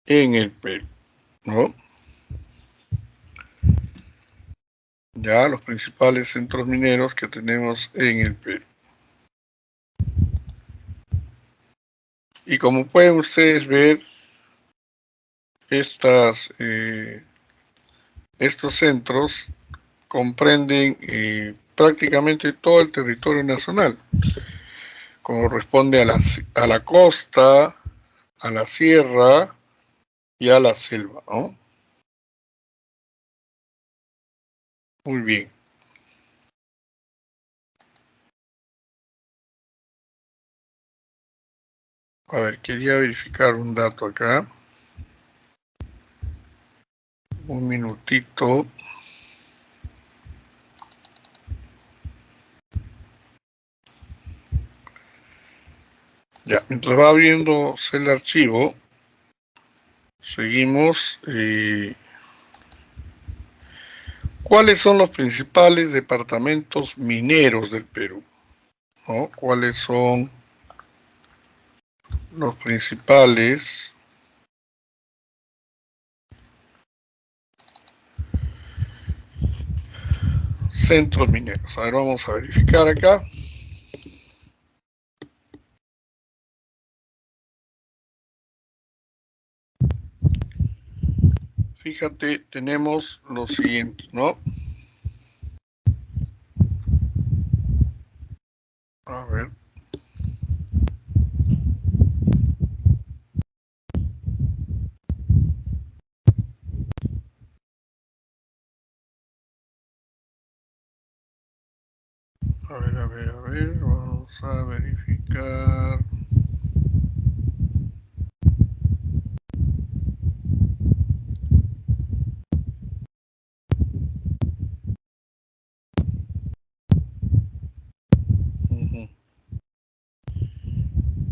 en el Perú, ¿no? Ya los principales centros mineros que tenemos en el Perú. Y como pueden ustedes ver, estos centros comprenden prácticamente todo el territorio nacional. Corresponde a la costa, a la sierra y a la selva, ¿no? Muy bien. A ver, quería verificar un dato acá. Un minutito. Ya, mientras va abriéndose el archivo, seguimos. ¿Cuáles son los principales departamentos mineros del Perú? ¿No? ¿Cuáles son los principales centros mineros? A ver, vamos a verificar acá. Fíjate, tenemos lo siguiente, ¿no? A ver. A ver, vamos a verificar.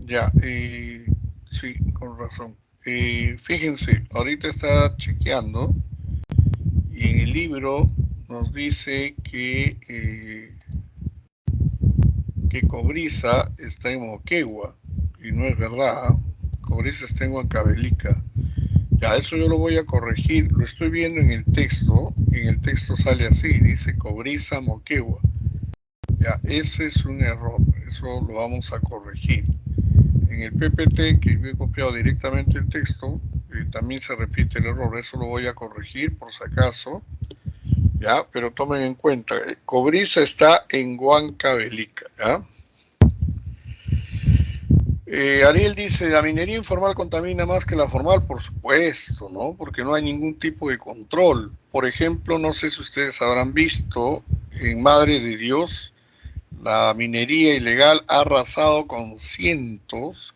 Ya, sí, con razón. Fíjense, ahorita está chequeando y en el libro nos dice que Cobriza está en Moquegua y no es verdad. Cobriza está en Huancavelica. Ya, eso yo lo voy a corregir. Lo estoy viendo en el texto. En el texto sale así, dice Cobriza, Moquegua. Ya, ese es un error. Eso lo vamos a corregir. En el PPT, que yo he copiado directamente el texto, también se repite el error. Eso lo voy a corregir por si acaso. Ya, pero tomen en cuenta, Cobriza está en Huancavelica, ¿ya? Ariel dice, la minería informal contamina más que la formal, por supuesto, ¿no? Porque no hay ningún tipo de control. Por ejemplo, no sé si ustedes habrán visto, en Madre de Dios, la minería ilegal ha arrasado con cientos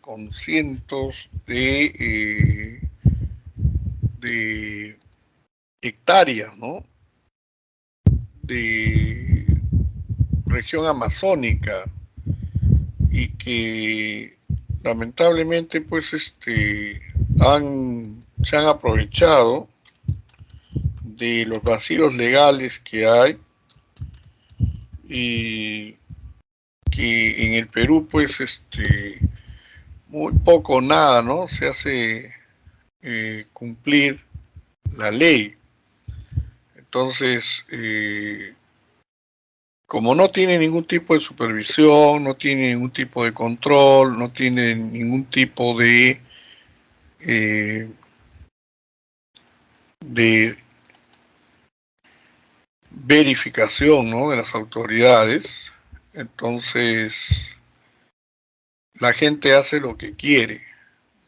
de hectáreas, ¿no? De región amazónica y que lamentablemente pues se han aprovechado de los vacíos legales que hay y que en el Perú pues muy poco o nada, ¿no? Se hace cumplir la ley. Entonces, como no tiene ningún tipo de supervisión, no tiene ningún tipo de control, no tiene ningún tipo de verificación, ¿no?, de las autoridades, Entonces, la gente hace lo que quiere,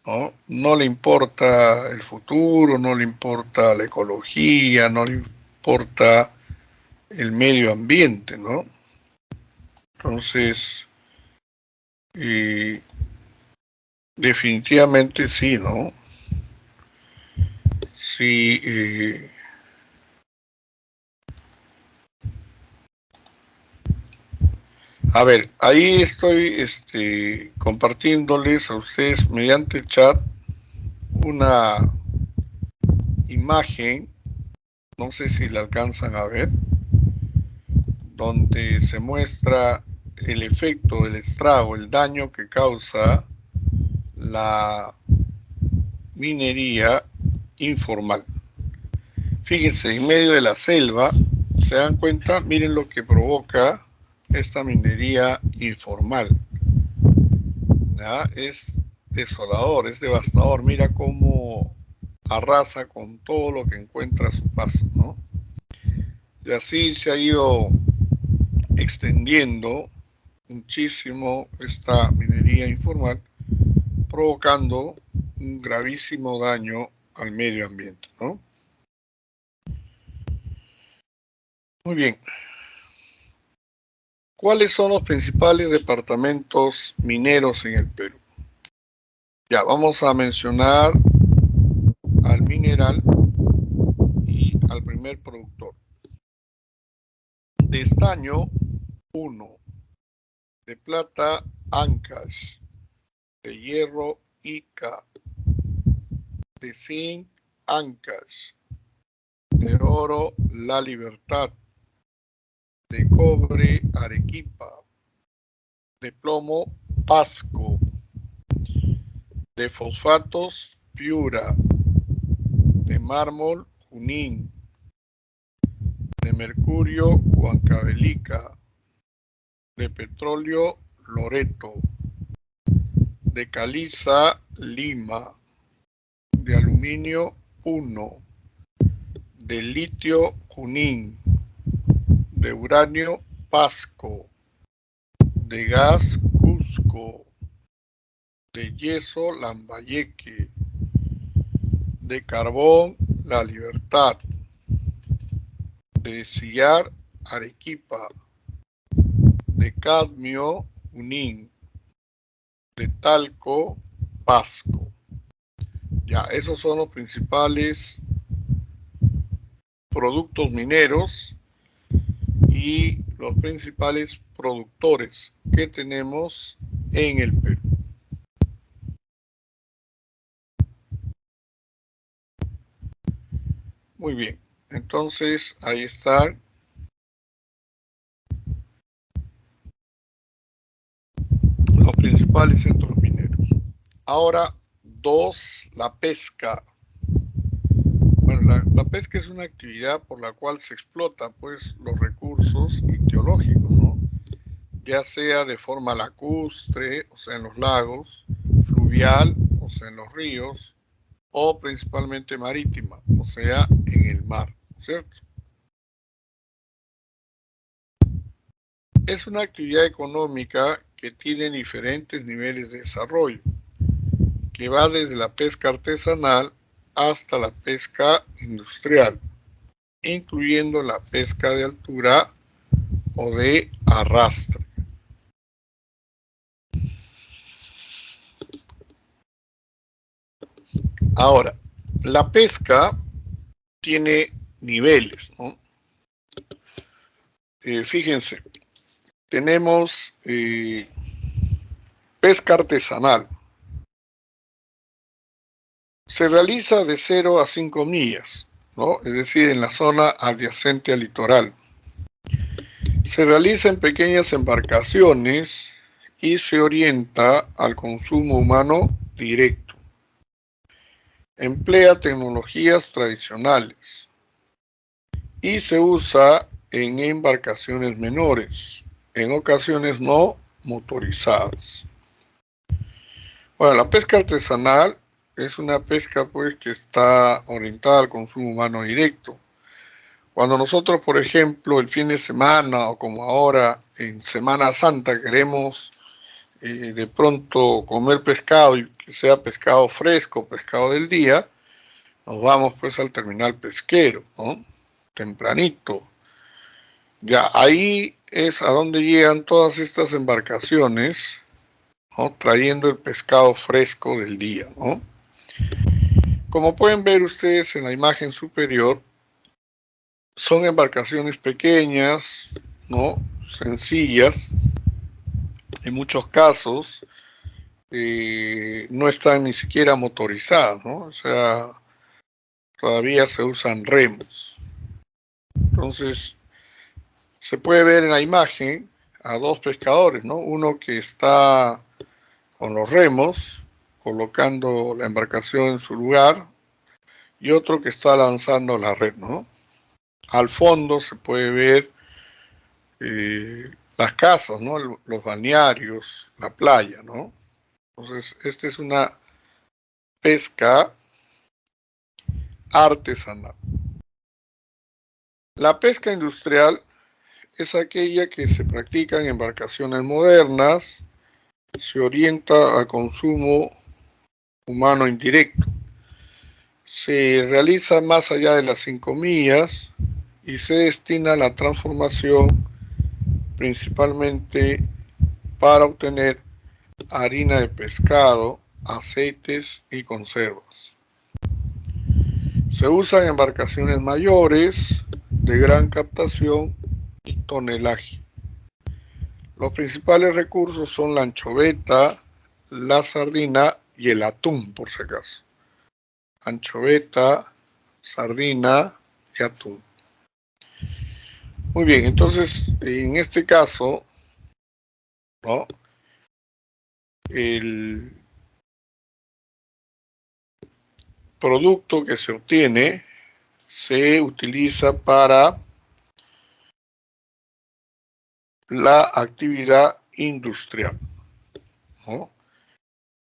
¿no? No le importa el futuro, no le importa la ecología, no le importa el medio ambiente, ¿no? Entonces, definitivamente sí, ¿no? Sí, a ver, ahí estoy compartiéndoles a ustedes mediante el chat una imagen, no sé si la alcanzan a ver, donde se muestra el efecto, el estrago, el daño que causa la minería informal. Fíjense, en medio de la selva, se dan cuenta, miren lo que provoca esta minería informal. ¿Ya? Es desolador, es devastador. Mira cómo arrasa con todo lo que encuentra a su paso, ¿no? Y así se ha ido extendiendo muchísimo esta minería informal, provocando un gravísimo daño al medio ambiente, ¿no? Muy bien. ¿Cuáles son los principales departamentos mineros en el Perú? Ya, vamos a mencionar al mineral y al primer productor. De estaño, 1. De plata, Ancash. De hierro, Ica. De zinc, Ancash. De oro, La Libertad. De cobre, Arequipa. De plomo, Pasco. De fosfatos, Piura. De mármol, Junín. De mercurio, Huancavelica. De petróleo, Loreto. De caliza, Lima. De aluminio, Puno. De litio, Junín. De uranio, Pasco. De gas, Cusco. De yeso, Lambayeque. De carbón, La Libertad. De sillar, Arequipa. De cadmio, Junín. De talco, Pasco. Ya, esos son los principales productos mineros y los principales productores que tenemos en el Perú. Muy bien, entonces ahí están los principales centros mineros. Ahora, 2, la pesca. Bueno, la pesca es una actividad por la cual se explotan pues los recursos ictiológicos, ¿no? Ya sea de forma lacustre, o sea en los lagos, fluvial, o sea en los ríos, o principalmente marítima, o sea en el mar, ¿cierto? Es una actividad económica que tiene diferentes niveles de desarrollo, que va desde la pesca artesanal hasta la pesca industrial, incluyendo la pesca de altura o de arrastre. Ahora, la pesca tiene niveles, ¿no? Fíjense, tenemos pesca artesanal. Se realiza de 0 a 5 millas, ¿no? Es decir, en la zona adyacente al litoral. Se realiza en pequeñas embarcaciones y se orienta al consumo humano directo. Emplea tecnologías tradicionales y se usa en embarcaciones menores, en ocasiones no motorizadas. Bueno, la pesca artesanal es una pesca pues que está orientada al consumo humano directo. Cuando nosotros, por ejemplo, el fin de semana o como ahora en Semana Santa queremos de pronto comer pescado y que sea pescado fresco, pescado del día, nos vamos pues al terminal pesquero, ¿no? Tempranito. Ya ahí es a donde llegan todas estas embarcaciones, ¿no? Trayendo el pescado fresco del día, ¿no? Como pueden ver ustedes en la imagen superior, son embarcaciones pequeñas, ¿no? Sencillas. En muchos casos no están ni siquiera motorizadas, ¿no? O sea, todavía se usan remos. Entonces, se puede ver en la imagen a dos pescadores, ¿no? Uno que está con los remos, colocando la embarcación en su lugar, y otro que está lanzando la red, ¿no? Al fondo se puede ver las casas, ¿no? Los balnearios, la playa, ¿no? Entonces, esta es una pesca artesanal. La pesca industrial es aquella que se practica en embarcaciones modernas, se orienta al consumo humano indirecto. Se realiza más allá de las 5 millas y se destina a la transformación principalmente para obtener harina de pescado, aceites y conservas. Se usan embarcaciones mayores de gran captación y tonelaje. Los principales recursos son la anchoveta, la sardina y el atún, por si acaso. Anchoveta, sardina y atún. Muy bien, entonces en este caso, ¿no? El producto que se obtiene se utiliza para la actividad industrial, ¿no?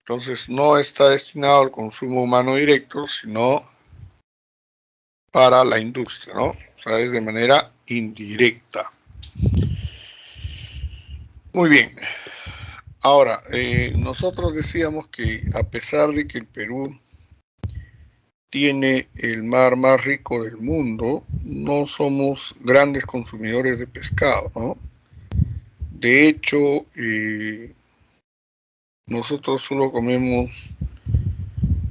Entonces no está destinado al consumo humano directo, sino para la industria, ¿no? O sea, es de manera indirecta. Muy bien. Ahora, nosotros decíamos que a pesar de que el Perú tiene el mar más rico del mundo, no somos grandes consumidores de pescado, ¿no? De hecho, nosotros solo comemos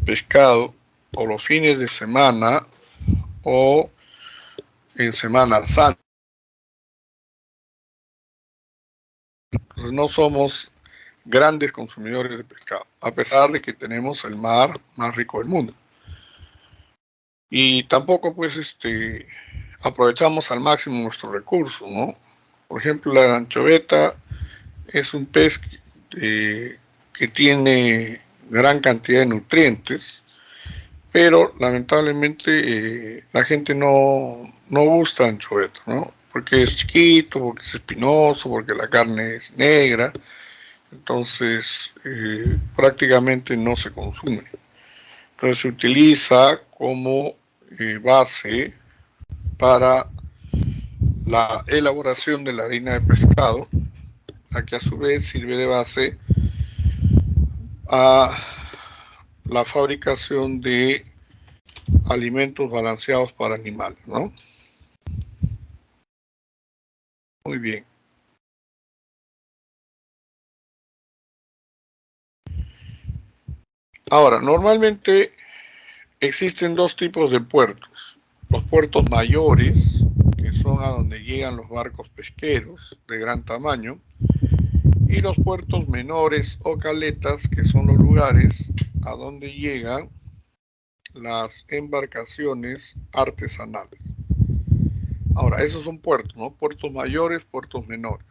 pescado o los fines de semana o en Semana Santa. Entonces no somos grandes consumidores de pescado, a pesar de que tenemos el mar más rico del mundo. Y tampoco pues aprovechamos al máximo nuestros recursos, ¿no? Por ejemplo, la anchoveta es un pez que tiene gran cantidad de nutrientes, pero lamentablemente la gente no gusta anchoveta, ¿no? Porque es chiquito, porque es espinoso, porque la carne es negra, entonces prácticamente no se consume. Entonces se utiliza como base para la elaboración de la harina de pescado, la que a su vez sirve de base a la fabricación de alimentos balanceados para animales, ¿no? Muy bien. Ahora, normalmente existen dos tipos de puertos. Los puertos mayores, que son a donde llegan los barcos pesqueros de gran tamaño, y los puertos menores o caletas, que son los lugares a donde llegan las embarcaciones artesanales. Ahora, esos son puertos, ¿no? Puertos mayores, puertos menores.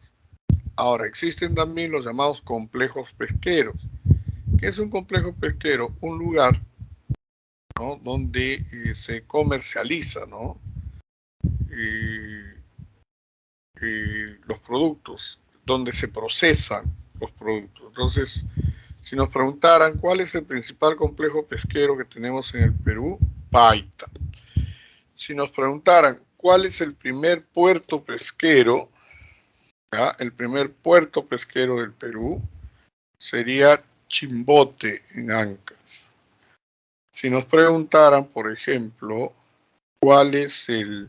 Ahora, existen también los llamados complejos pesqueros. ¿Qué es un complejo pesquero? Un lugar, ¿no? Donde se comercializa, ¿no? Los productos, donde se procesan los productos. Entonces, si nos preguntaran cuál es el principal complejo pesquero que tenemos en el Perú, Paita. Si nos preguntaran cuál es el primer puerto pesquero. ¿Ya? El primer puerto pesquero del Perú sería Chimbote, en Ancash. Si nos preguntaran, por ejemplo, cuál es el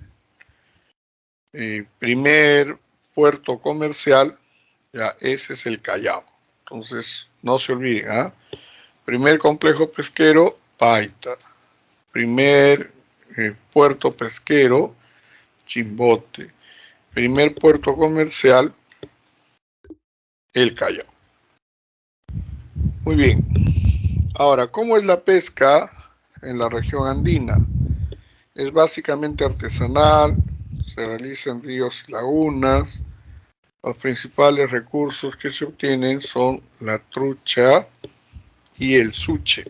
primer puerto comercial, ya ese es el Callao. Entonces, no se olviden, ¿ah? Primer complejo pesquero, Paita. Primer puerto pesquero, Chimbote. Primer puerto comercial, el Callao. Muy bien. Ahora, ¿cómo es la pesca en la región andina? Es básicamente artesanal, se realiza en ríos y lagunas. Los principales recursos que se obtienen son la trucha y el suche.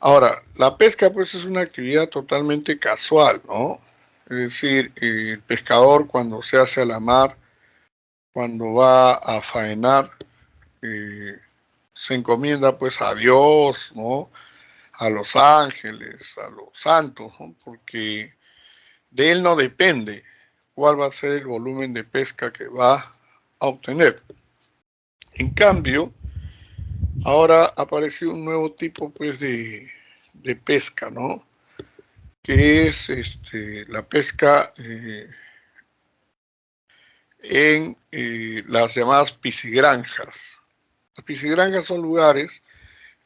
Ahora, la pesca pues es una actividad totalmente casual, ¿no? Es decir, el pescador cuando se hace a la mar, cuando va a faenar, se encomienda pues a Dios, ¿no? A los ángeles, a los santos, ¿no? Porque de él no depende cuál va a ser el volumen de pesca que va a obtener. En cambio, ahora apareció un nuevo tipo pues de pesca, ¿no? Que es la pesca en las llamadas piscigranjas. Las piscigranjas son lugares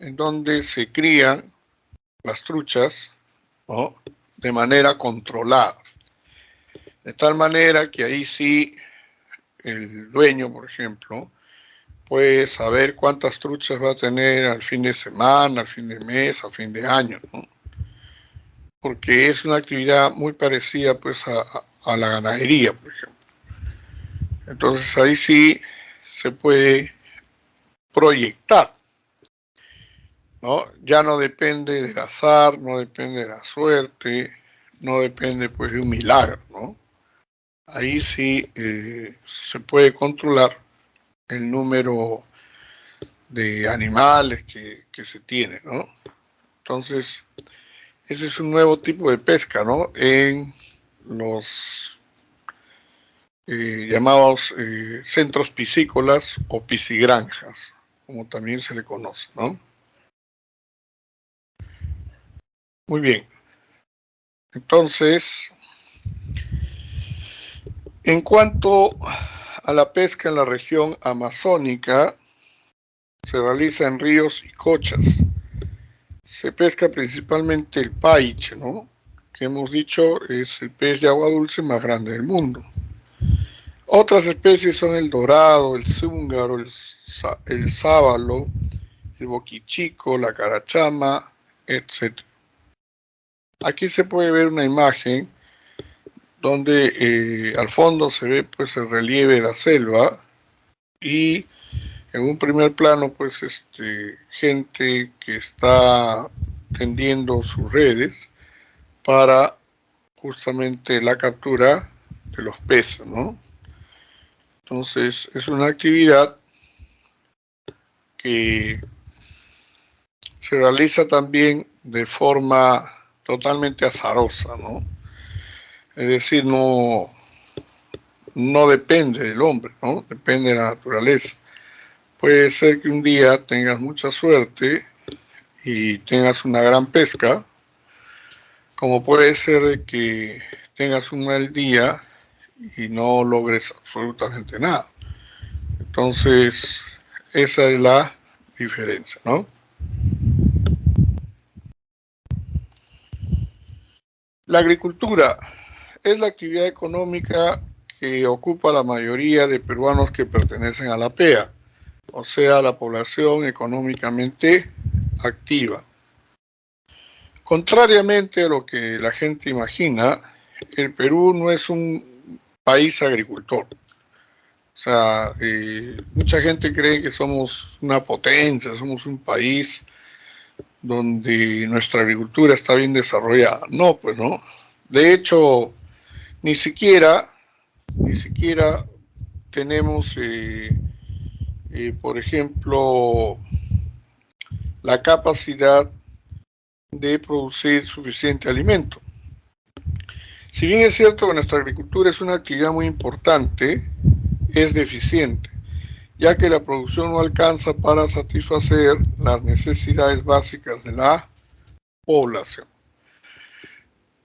en donde se crían las truchas, ¿no? De manera controlada. De tal manera que ahí sí el dueño, por ejemplo, puede saber cuántas truchas va a tener al fin de semana, al fin de mes, al fin de año, ¿no? Porque es una actividad muy parecida pues a la ganadería, por ejemplo. Entonces ahí sí se puede proyectar, ¿no? Ya no depende del azar, no depende de la suerte, no depende pues de un milagro, ¿no? Ahí sí se puede controlar el número de animales que se tiene, ¿no? Entonces, ese es un nuevo tipo de pesca, ¿no? En los llamados centros piscícolas o piscigranjas, como también se le conoce, ¿no? Muy bien. Entonces, en cuanto a la pesca en la región amazónica, se realiza en ríos y cochas. Se pesca principalmente el paiche, ¿no? Que hemos dicho es el pez de agua dulce más grande del mundo. Otras especies son el dorado, el zúngaro, el sábalo, el boquichico, la carachama, etc. Aquí se puede ver una imagen donde al fondo se ve pues el relieve de la selva y en un primer plano pues gente que está tendiendo sus redes para justamente la captura de los peces, ¿no? Entonces es una actividad que se realiza también de forma totalmente azarosa, ¿no? Es decir, no depende del hombre, ¿no? Depende de la naturaleza. Puede ser que un día tengas mucha suerte y tengas una gran pesca, como puede ser que tengas un mal día y no logres absolutamente nada. Entonces, esa es la diferencia, ¿no? La agricultura es la actividad económica que ocupa la mayoría de peruanos que pertenecen a la PEA, o sea, la población económicamente activa. Contrariamente a lo que la gente imagina, el Perú no es un país agricultor. O sea, mucha gente cree que somos una potencia, somos un país donde nuestra agricultura está bien desarrollada. No, pues no. De hecho, ni siquiera tenemos, por ejemplo, la capacidad de producir suficiente alimento. Si bien es cierto que nuestra agricultura es una actividad muy importante, es deficiente, ya que la producción no alcanza para satisfacer las necesidades básicas de la población.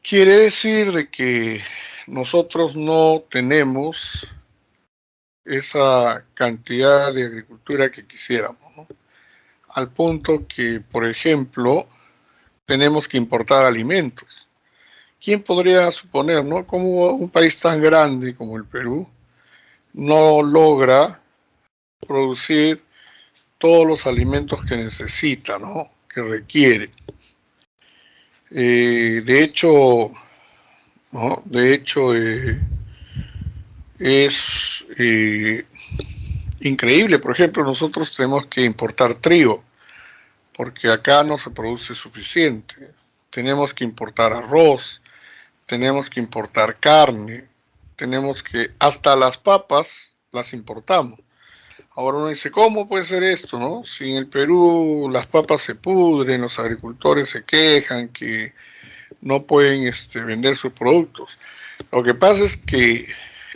Quiere decir de que nosotros no tenemos esa cantidad de agricultura que quisiéramos, ¿no? Al punto que, por ejemplo, tenemos que importar alimentos. ¿Quién podría suponer, no? Como un país tan grande como el Perú no logra producir todos los alimentos que necesita, ¿no? Que requiere. De hecho, ¿no? De hecho, es increíble. Por ejemplo, nosotros tenemos que importar trigo, porque acá no se produce suficiente. Tenemos que importar arroz, tenemos que importar carne, tenemos que, hasta las papas las importamos. Ahora uno dice, ¿cómo puede ser esto, no? Si en el Perú las papas se pudren, los agricultores se quejan que no pueden vender sus productos. Lo que pasa es que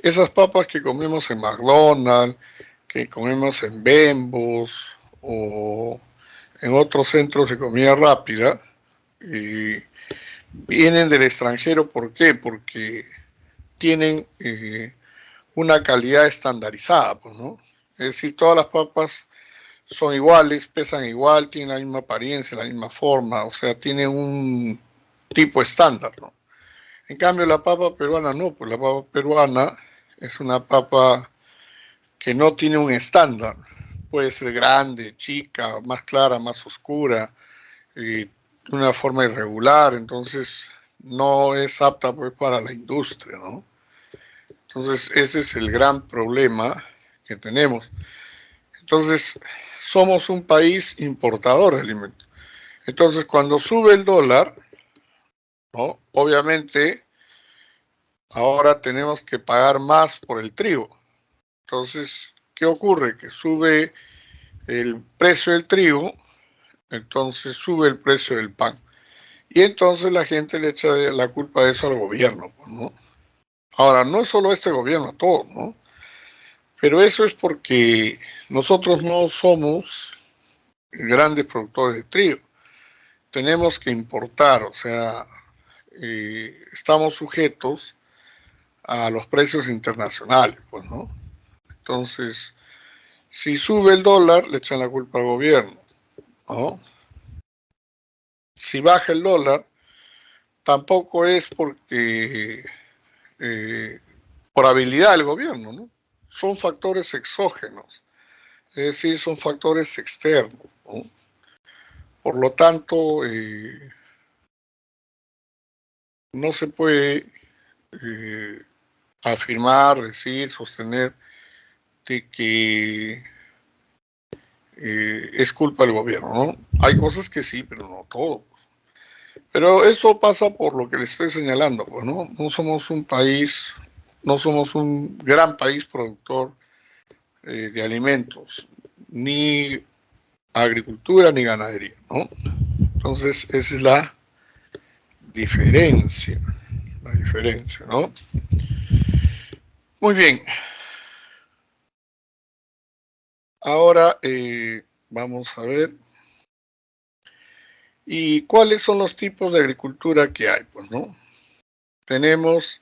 esas papas que comemos en McDonald's, que comemos en Bembos o en otros centros de comida rápida, vienen del extranjero. ¿Por qué? Porque tienen una calidad estandarizada, pues, ¿no? Es decir, todas las papas son iguales, pesan igual, tienen la misma apariencia, la misma forma, o sea, tienen un tipo estándar, ¿no? En cambio, la papa peruana no, pues la papa peruana es una papa que no tiene un estándar. Puede ser grande, chica, más clara, más oscura, de una forma irregular, entonces no es apta pues para la industria, ¿no? Entonces ese es el gran problema que tenemos. Entonces somos un país importador de alimentos. Entonces cuando sube el dólar, ¿no? Obviamente ahora tenemos que pagar más por el trigo. Entonces, ¿qué ocurre? Que sube el precio del trigo, entonces sube el precio del pan. Y entonces la gente le echa la culpa de eso al gobierno, ¿no? Ahora, no es solo este gobierno, a todos, ¿no? Pero eso es porque nosotros no somos grandes productores de trigo. Tenemos que importar, o sea, estamos sujetos a los precios internacionales, pues, ¿no? Entonces, si sube el dólar, le echan la culpa al gobierno, ¿no? Si baja el dólar, tampoco es porque por habilidad del gobierno, ¿no? Son factores exógenos, es decir, son factores externos, ¿no? Por lo tanto, no se puede afirmar, decir, sostener de que es culpa del gobierno, ¿no? Hay cosas que sí, pero no todo. Pero eso pasa por lo que les estoy señalando, pues, ¿no? No somos un país, no somos un gran país productor de alimentos, ni agricultura ni ganadería, ¿no? Entonces, esa es la diferencia, ¿no? Muy bien. Ahora vamos a ver. ¿Y cuáles son los tipos de agricultura que hay? Pues, ¿no? Tenemos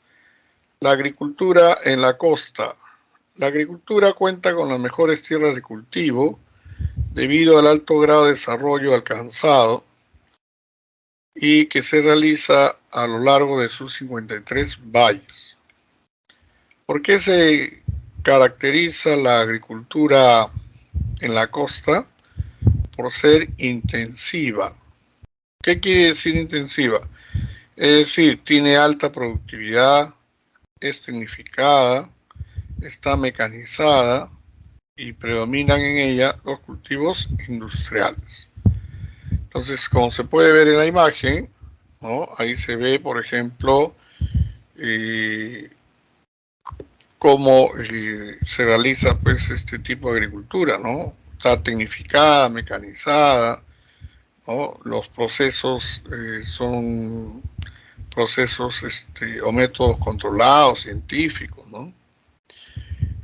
la agricultura en la costa. La agricultura cuenta con las mejores tierras de cultivo debido al alto grado de desarrollo alcanzado y que se realiza a lo largo de sus 53 valles. ¿Por qué se caracteriza la agricultura en la costa? Por ser intensiva. ¿Qué quiere decir intensiva? Es decir, tiene alta productividad, es tecnificada, está mecanizada y predominan en ella los cultivos industriales. Entonces, como se puede ver en la imagen, ¿no? Ahí se ve, por ejemplo, cómo se realiza pues este tipo de agricultura, ¿no? Está tecnificada, mecanizada, ¿no? Los procesos son procesos o métodos controlados, científicos, ¿no?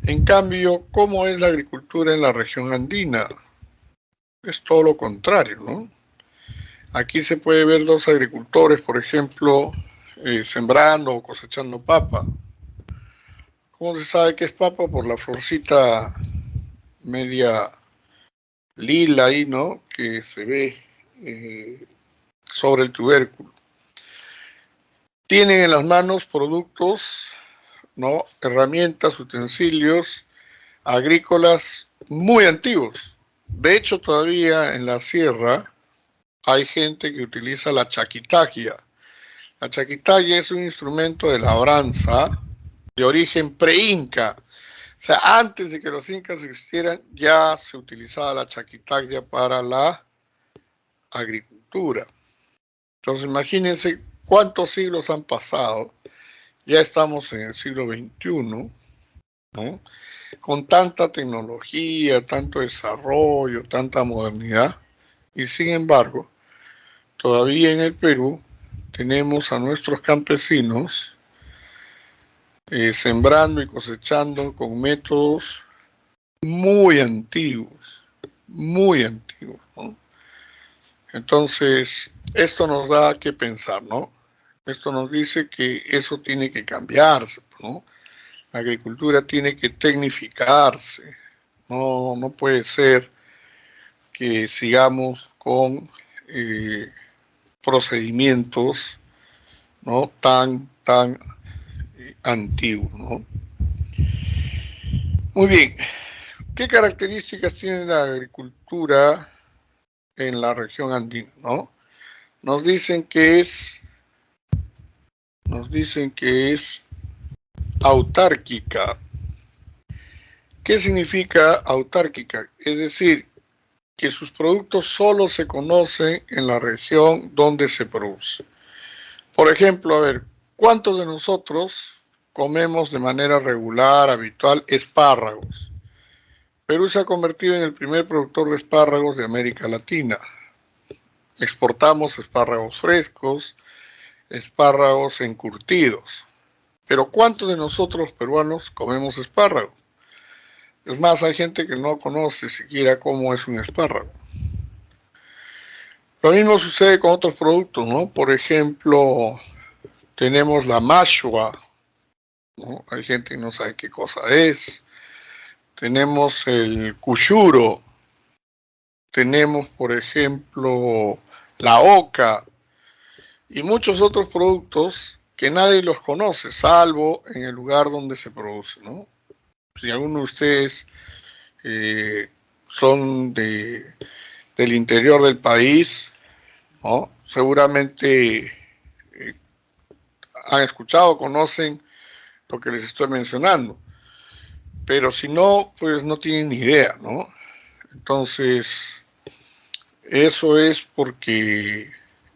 En cambio, ¿cómo es la agricultura en la región andina? Es todo lo contrario, ¿no? Aquí se puede ver dos agricultores, por ejemplo, sembrando o cosechando papa. ¿Cómo se sabe que es papa? Por la florcita media lila ahí, ¿no? Que se ve sobre el tubérculo. Tienen en las manos productos, ¿no? Herramientas, utensilios agrícolas muy antiguos. De hecho, todavía en la sierra hay gente que utiliza la chaquitaglia. La chaquitaglia es un instrumento de labranza de origen pre-inca. O sea, antes de que los incas existieran, ya se utilizaba la chaquitaglia para la agricultura. Entonces, imagínense cuántos siglos han pasado. Ya estamos en el siglo XXI, ¿no? Con tanta tecnología, tanto desarrollo, tanta modernidad, y sin embargo, todavía en el Perú tenemos a nuestros campesinos sembrando y cosechando con métodos muy antiguos, ¿no? Entonces, esto nos da que pensar, ¿no? Esto nos dice que eso tiene que cambiarse, ¿no? La agricultura tiene que tecnificarse. No puede ser que sigamos con procedimientos, ¿no? tan antiguos, ¿no? Muy bien. ¿Qué características tiene la agricultura en la región andina, ¿no? Nos dicen que es autárquica. ¿Qué significa autárquica? Es decir, que sus productos solo se conocen en la región donde se produce. Por ejemplo, a ver, ¿cuántos de nosotros comemos de manera regular, habitual, espárragos? Perú se ha convertido en el primer productor de espárragos de América Latina. Exportamos espárragos frescos, espárragos encurtidos. Pero ¿cuántos de nosotros peruanos comemos espárragos? Es más, hay gente que no conoce siquiera cómo es un espárrago. Lo mismo sucede con otros productos, ¿no? Por ejemplo, tenemos la mashua, ¿no? Hay gente que no sabe qué cosa es. Tenemos el cuchuro. Tenemos, por ejemplo, la oca y muchos otros productos que nadie los conoce, salvo en el lugar donde se produce, ¿no? Si alguno de ustedes son del interior del país, ¿no? Seguramente han escuchado, conocen lo que les estoy mencionando. Pero si no, pues no tienen ni idea, ¿no? Entonces, eso es porque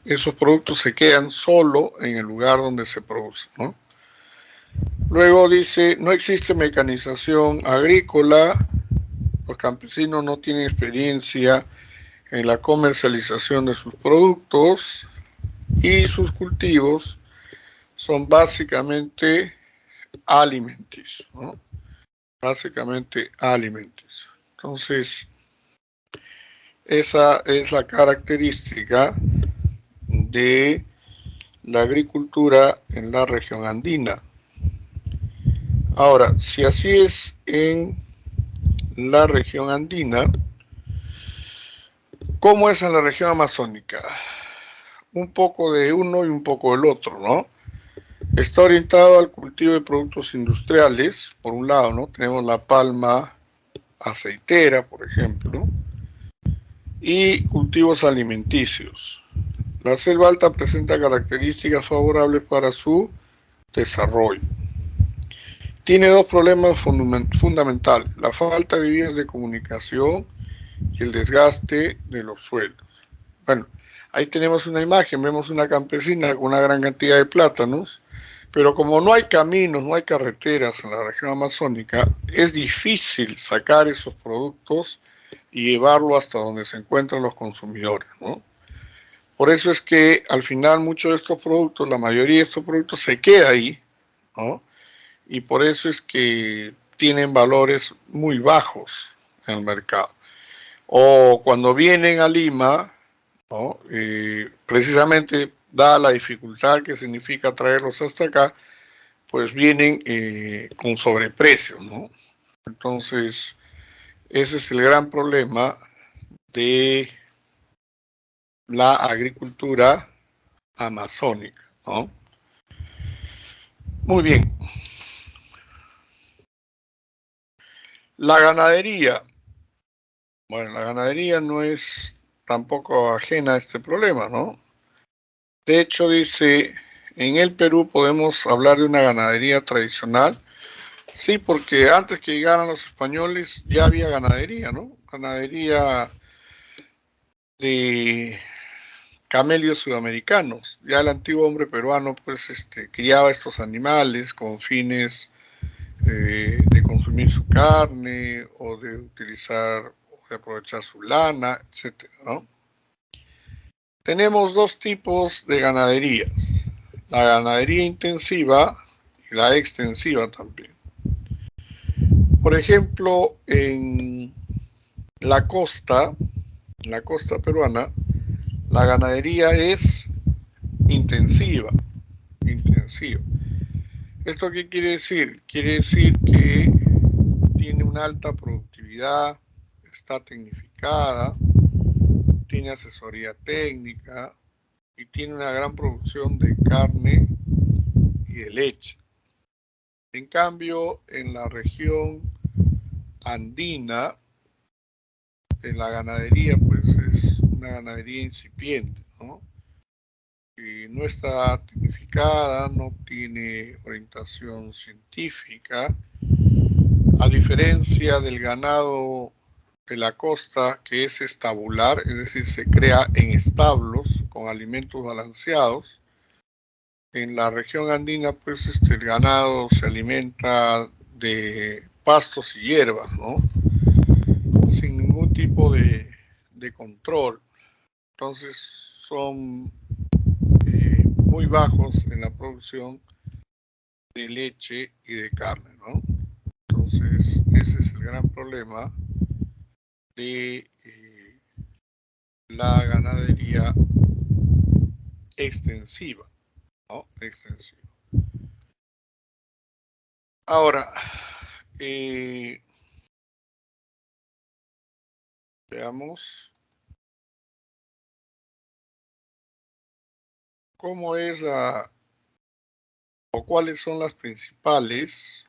esos productos se quedan solo en el lugar donde se producen, ¿no? Luego dice, no existe mecanización agrícola, los campesinos no tienen experiencia en la comercialización de sus productos y sus cultivos son básicamente alimenticios, ¿no? Básicamente alimenticios. Entonces, esa es la característica de la agricultura en la región andina. Ahora, si así es en la región andina, ¿cómo es en la región amazónica? Un poco de uno y un poco del otro, ¿no? Está orientado al cultivo de productos industriales, por un lado, ¿no? Tenemos la palma aceitera, por ejemplo, y cultivos alimenticios. La selva alta presenta características favorables para su desarrollo. Tiene dos problemas fundamentales, la falta de vías de comunicación y el desgaste de los suelos. Bueno, ahí tenemos una imagen, vemos una campesina con una gran cantidad de plátanos, pero como no hay caminos, no hay carreteras en la región amazónica, es difícil sacar esos productos y llevarlo hasta donde se encuentran los consumidores, ¿no? Por eso es que al final muchos de estos productos, la mayoría de estos productos se queda ahí, ¿no? Y por eso es que tienen valores muy bajos en el mercado. O cuando vienen a Lima, ¿no? Precisamente dada la dificultad que significa traerlos hasta acá, pues vienen con sobreprecio, ¿no? Entonces, ese es el gran problema de la agricultura amazónica, ¿no? Muy bien. La ganadería. Bueno, la ganadería no es tampoco ajena a este problema, ¿no? De hecho, dice, en el Perú podemos hablar de una ganadería tradicional. Sí, porque antes que llegaran los españoles ya había ganadería, ¿no? Ganadería de camelios sudamericanos. Ya el antiguo hombre peruano, pues, criaba estos animales con fines de consumir su carne o de utilizar o de aprovechar su lana, etcétera, ¿no? Tenemos dos tipos de ganadería, la ganadería intensiva y la extensiva también. Por ejemplo, en la costa peruana, la ganadería es intensiva. ¿Esto qué quiere decir? Quiere decir que tiene una alta productividad, está tecnificada, tiene asesoría técnica y tiene una gran producción de carne y de leche. En cambio, en la región andina, en la ganadería, pues es una ganadería incipiente, ¿no? Y no está tecnificada, no tiene orientación científica, a diferencia del ganado de la costa, que es estabular, es decir, se crea en establos con alimentos balanceados. En la región andina, pues el ganado se alimenta de pastos y hierbas, ¿no? Sin ningún tipo de control. Entonces son muy bajos en la producción de leche y de carne, ¿no? Entonces ese es el gran problema de la ganadería extensiva, ¿no? Extensiva. Ahora, veamos cómo es o cuáles son las principales,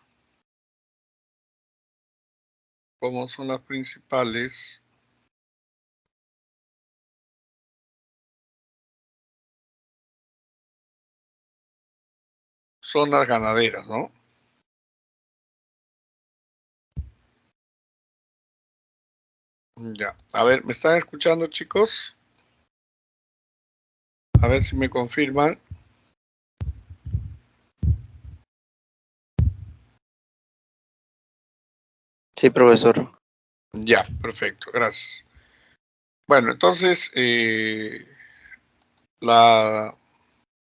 zonas ganaderas, ¿no? Ya, a ver, ¿me están escuchando, chicos? A ver si me confirman. Sí, profesor. Ya, perfecto, gracias. Bueno, entonces,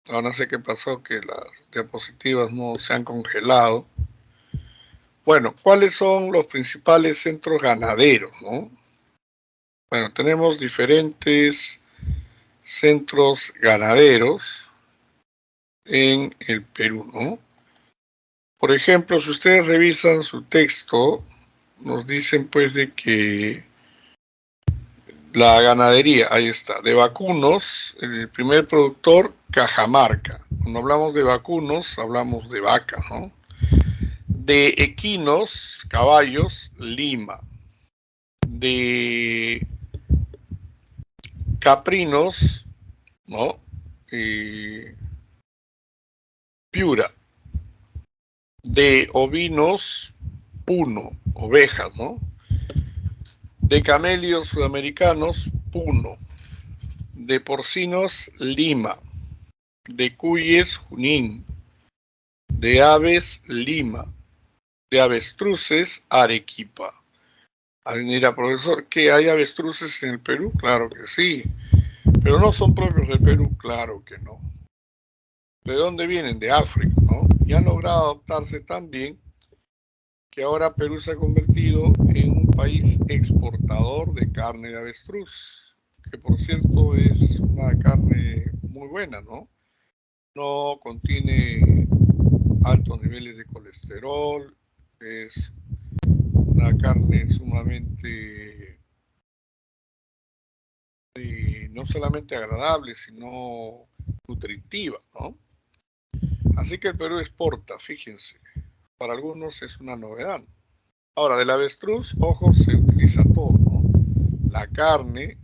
no sé qué pasó, que las diapositivas no se han congelado. Bueno, ¿cuáles son los principales centros ganaderos, no? Bueno, tenemos diferentes centros ganaderos en el Perú, ¿no? Por ejemplo, si ustedes revisan su texto, nos dicen pues de que la ganadería, ahí está, de vacunos, el primer productor, Cajamarca. Cuando hablamos de vacunos, hablamos de vaca, ¿no? De equinos, caballos, Lima. De caprinos, ¿no? Piura. De ovinos, Puno, ovejas, ¿no? De camelios sudamericanos, Puno. De porcinos, Lima. De cuyes, Junín. De aves, Lima. De avestruces, Arequipa. Mira, profesor, ¿que hay avestruces en el Perú? Claro que sí. Pero no son propios del Perú, claro que no. ¿De dónde vienen? De África, ¿no? Y han logrado adaptarse tan bien que ahora Perú se ha convertido en un país exportador de carne de avestruz, que por cierto es una carne muy buena, ¿no? No contiene altos niveles de colesterol, es una carne sumamente no solamente agradable, sino nutritiva, ¿no? Así que el Perú exporta, fíjense, para algunos es una novedad. Ahora, del avestruz, ojo, se utiliza todo, ¿no? La carne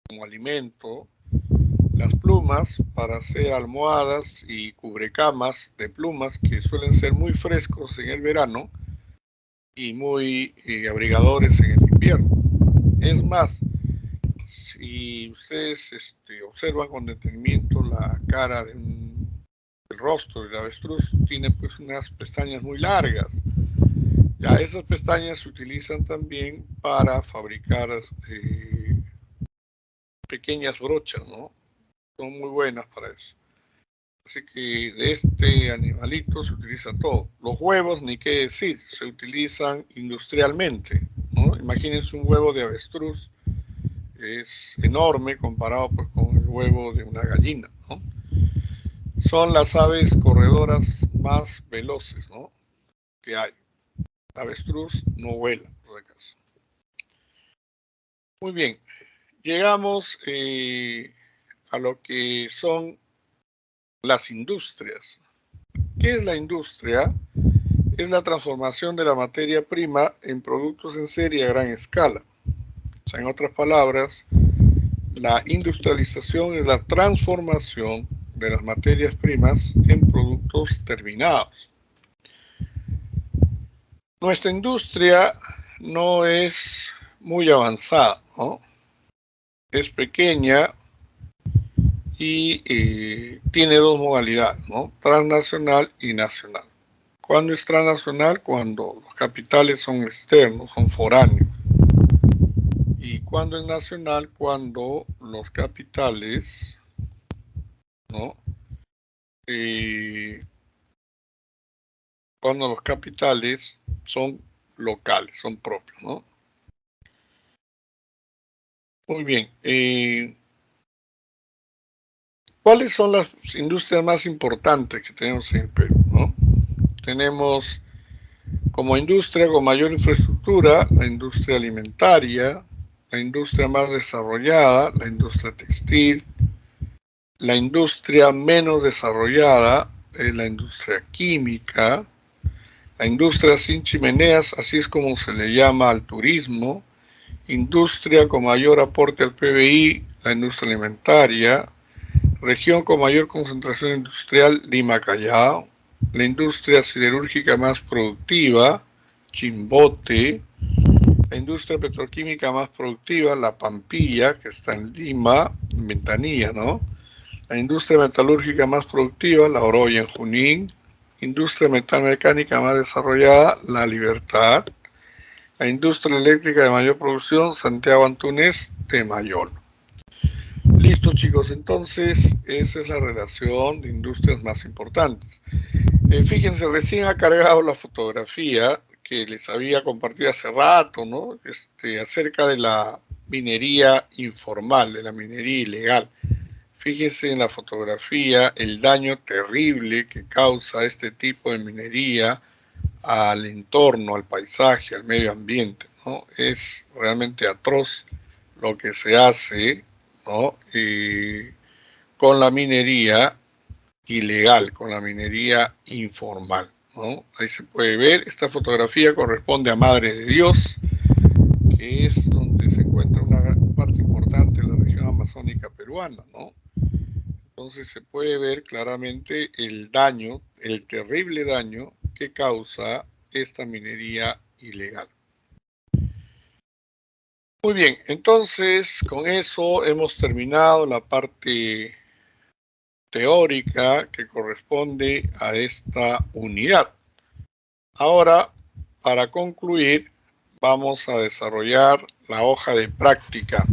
como alimento, las plumas para hacer almohadas y cubrecamas de plumas que suelen ser muy frescos en el verano y muy abrigadores en el invierno. Es más, si ustedes observan con detenimiento la cara el rostro del avestruz, tiene pues unas pestañas muy largas. Ya esas pestañas se utilizan también para fabricar pequeñas brochas, ¿no? Son muy buenas para eso. Así que de este animalito se utiliza todo. Los huevos, ni qué decir, se utilizan industrialmente, ¿no? Imagínense un huevo de avestruz, es enorme comparado pues con el huevo de una gallina, ¿no? Son las aves corredoras más veloces, ¿no?, que hay. La avestruz no vuela, por si acaso. Muy bien, llegamos a lo que son las industrias. ¿Qué es la industria? Es la transformación de la materia prima en productos en serie a gran escala. O sea, en otras palabras, la industrialización es la transformación de las materias primas en productos terminados. Nuestra industria no es muy avanzada, ¿no? Es pequeña y tiene dos modalidades, ¿no? Transnacional y nacional. ¿Cuándo es transnacional? Cuando los capitales son externos, son foráneos. Y cuando es nacional, cuando los capitales, ¿no?, cuando los capitales son locales, son propios, ¿no? Muy bien. ¿Cuáles son las industrias más importantes que tenemos en el Perú, ¿no? Tenemos como industria con mayor infraestructura la industria alimentaria, la industria más desarrollada, la industria textil. La industria menos desarrollada es la industria química. La industria sin chimeneas, así es como se le llama al turismo. Industria con mayor aporte al PBI, la industria alimentaria. Región con mayor concentración industrial, Lima-Callao. La industria siderúrgica más productiva, Chimbote. La industria petroquímica más productiva, La Pampilla, que está en Lima, en Ventanilla, ¿no? La industria metalúrgica más productiva, La Oroya en Junín. Industria metalmecánica más desarrollada, La Libertad. La industria eléctrica de mayor producción, Santiago Antúnez de Mayol. Listo, chicos, entonces esa es la relación de industrias más importantes. Fíjense, recién ha cargado la fotografía que les había compartido hace rato, ¿no? Acerca de la minería informal, de la minería ilegal. Fíjense en la fotografía el daño terrible que causa este tipo de minería al entorno, al paisaje, al medio ambiente, ¿no? Es realmente atroz lo que se hace, ¿no?, con la minería ilegal, con la minería informal, ¿no? Ahí se puede ver, esta fotografía corresponde a Madre de Dios, que es donde se encuentra una parte importante de la región amazónica peruana, ¿no? Entonces se puede ver claramente el daño, el terrible daño que causa esta minería ilegal. Muy bien, entonces con eso hemos terminado la parte teórica que corresponde a esta unidad. Ahora, para concluir, vamos a desarrollar la hoja de práctica.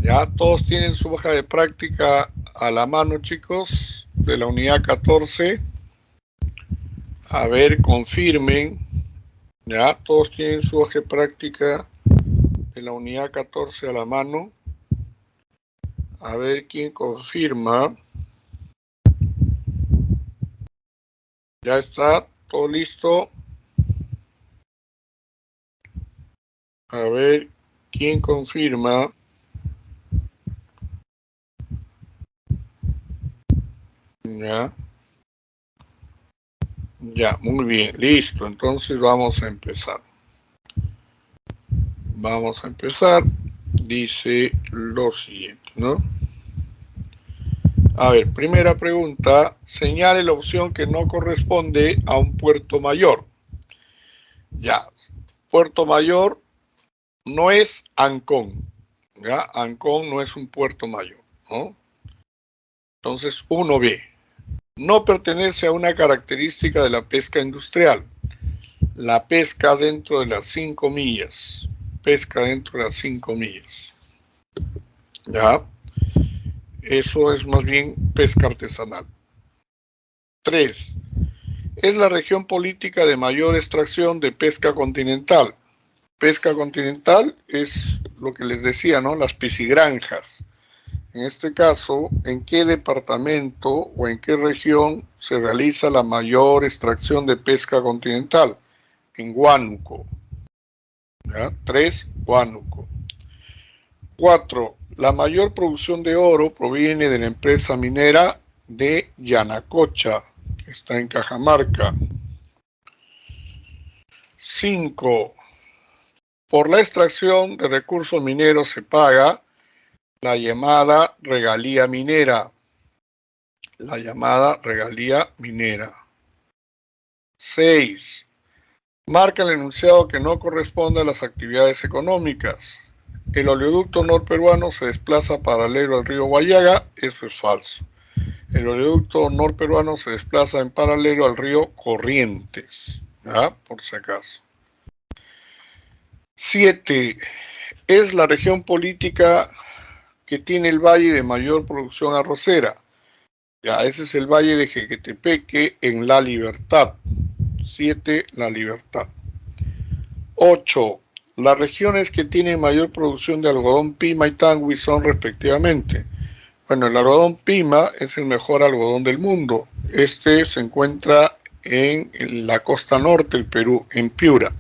Ya todos tienen su hoja de práctica a la mano, chicos, de la unidad 14. A ver, confirmen. Ya todos tienen su hoja de práctica de la unidad 14 a la mano. A ver quién confirma. Ya está, todo listo. A ver quién confirma. Ya. Ya, muy bien, listo. Entonces vamos a empezar. Vamos a empezar. Dice lo siguiente, ¿no? A ver, primera pregunta. Señale la opción que no corresponde a un puerto mayor. Ya, puerto mayor no es Ancón. Ya, Ancón no es un puerto mayor, ¿no? Entonces, 1B. No pertenece a una característica de la pesca industrial. La pesca dentro de las 5 millas. Pesca dentro de las 5 millas. ¿Ya? Eso es más bien pesca artesanal. 3. Es la región política de mayor extracción de pesca continental. Pesca continental es lo que les decía, ¿no? Las piscigranjas. En este caso, ¿en qué departamento o en qué región se realiza la mayor extracción de pesca continental? En Huánuco. ¿Ya? 3. Huánuco. 4. La mayor producción de oro proviene de la empresa minera de Yanacocha, que está en Cajamarca. 5. Por la extracción de recursos mineros se paga la llamada regalía minera. La llamada regalía minera. 6. Marca el enunciado que no corresponde a las actividades económicas. El oleoducto norperuano se desplaza paralelo al río Guayaga, eso es falso. El oleoducto norperuano se desplaza en paralelo al río Corrientes, ¿ya? Por si acaso. 7. Es la región política que tiene el valle de mayor producción arrocera. Ya, ese es el valle de Jequetepeque en La Libertad. 7. La Libertad. 8. Las regiones que tienen mayor producción de algodón pima y tangui son respectivamente. Bueno, el algodón pima es el mejor algodón del mundo. Este se encuentra en la costa norte del Perú, en Piura.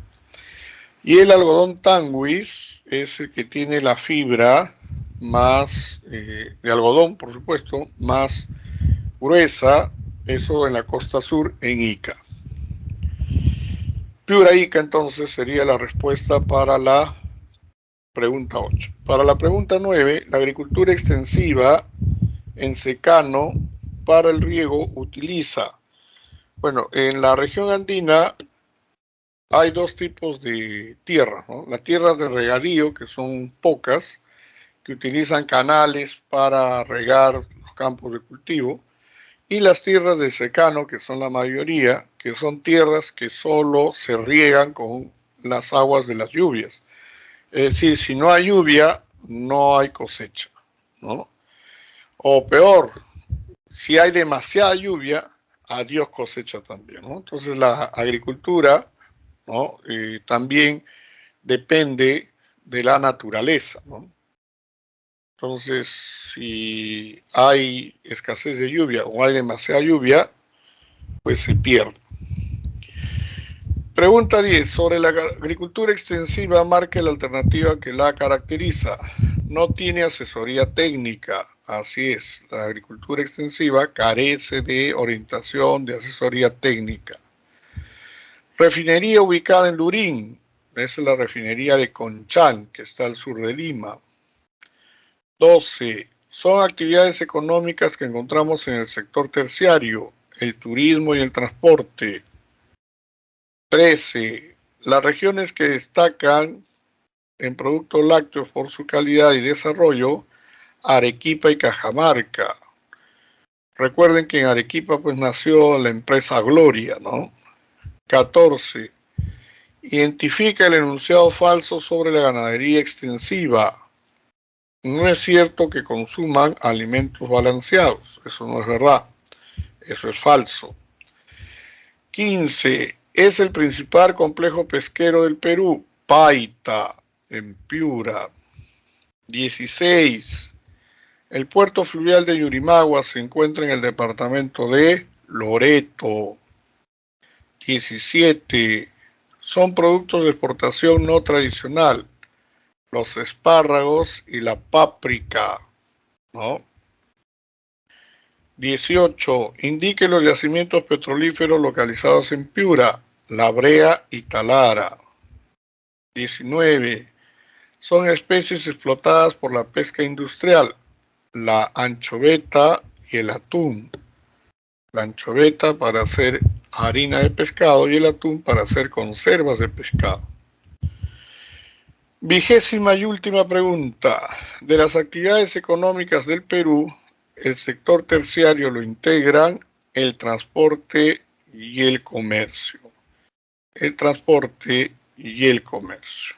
Y el algodón tanguis es el que tiene la fibra más, de algodón, por supuesto, más gruesa, eso en la costa sur, en Ica. Piura Ica, entonces, sería la respuesta para la pregunta 8. Para la pregunta 9, la agricultura extensiva en secano para el riego utiliza. Bueno, en la región andina hay dos tipos de tierra, ¿no? Las tierras de regadío, que son pocas, que utilizan canales para regar los campos de cultivo, y las tierras de secano, que son la mayoría, que son tierras que solo se riegan con las aguas de las lluvias. Es decir, si no hay lluvia, no hay cosecha, ¿no? O peor, si hay demasiada lluvia, adiós cosecha también, ¿no? Entonces la agricultura, ¿no? También depende de la naturaleza, ¿no? Entonces, si hay escasez de lluvia o hay demasiada lluvia, pues se pierde. Pregunta 10. Sobre la agricultura extensiva, marque la alternativa que la caracteriza. No tiene asesoría técnica. Así es, la agricultura extensiva carece de orientación, de asesoría técnica. Refinería ubicada en Lurín. Esa es la refinería de Conchán, que está al sur de Lima. 12. Son actividades económicas que encontramos en el sector terciario, el turismo y el transporte. 13. Las regiones que destacan en productos lácteos por su calidad y desarrollo, Arequipa y Cajamarca. Recuerden que en Arequipa pues nació la empresa Gloria, ¿no? 14. Identifica el enunciado falso sobre la ganadería extensiva. no es cierto que consuman alimentos balanceados. Eso no es verdad. Eso es falso. 15. Es el principal complejo pesquero del Perú. Paita, en Piura. 16. El puerto fluvial de Yurimagua se encuentra en el departamento de Loreto. 17. Son productos de exportación no tradicional, los espárragos y la páprica, ¿no? 18. Indique los yacimientos petrolíferos localizados en Piura, La Brea y Talara. 19. Son especies explotadas por la pesca industrial, la anchoveta y el atún. La anchoveta para hacer harina de pescado y el atún para hacer conservas de pescado. 20ª y última pregunta. De las actividades económicas del Perú, el sector terciario lo integran el transporte y el comercio. El transporte y el comercio.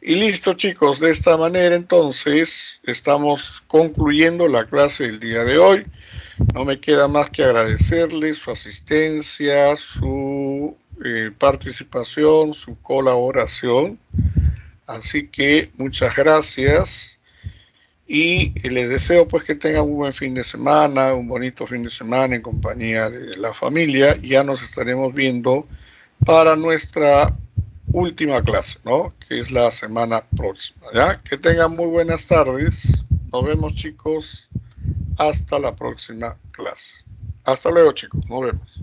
Y listo, chicos, de esta manera entonces estamos concluyendo la clase del día de hoy. No me queda más que agradecerles su asistencia, su participación, su colaboración. Así que muchas gracias y les deseo pues que tengan un buen fin de semana, un bonito fin de semana en compañía de la familia. Ya nos estaremos viendo para nuestra última clase, ¿no? Que es la semana próxima, ¿ya? Que tengan muy buenas tardes. Nos vemos, chicos. Hasta la próxima clase. Hasta luego, chicos. Nos vemos.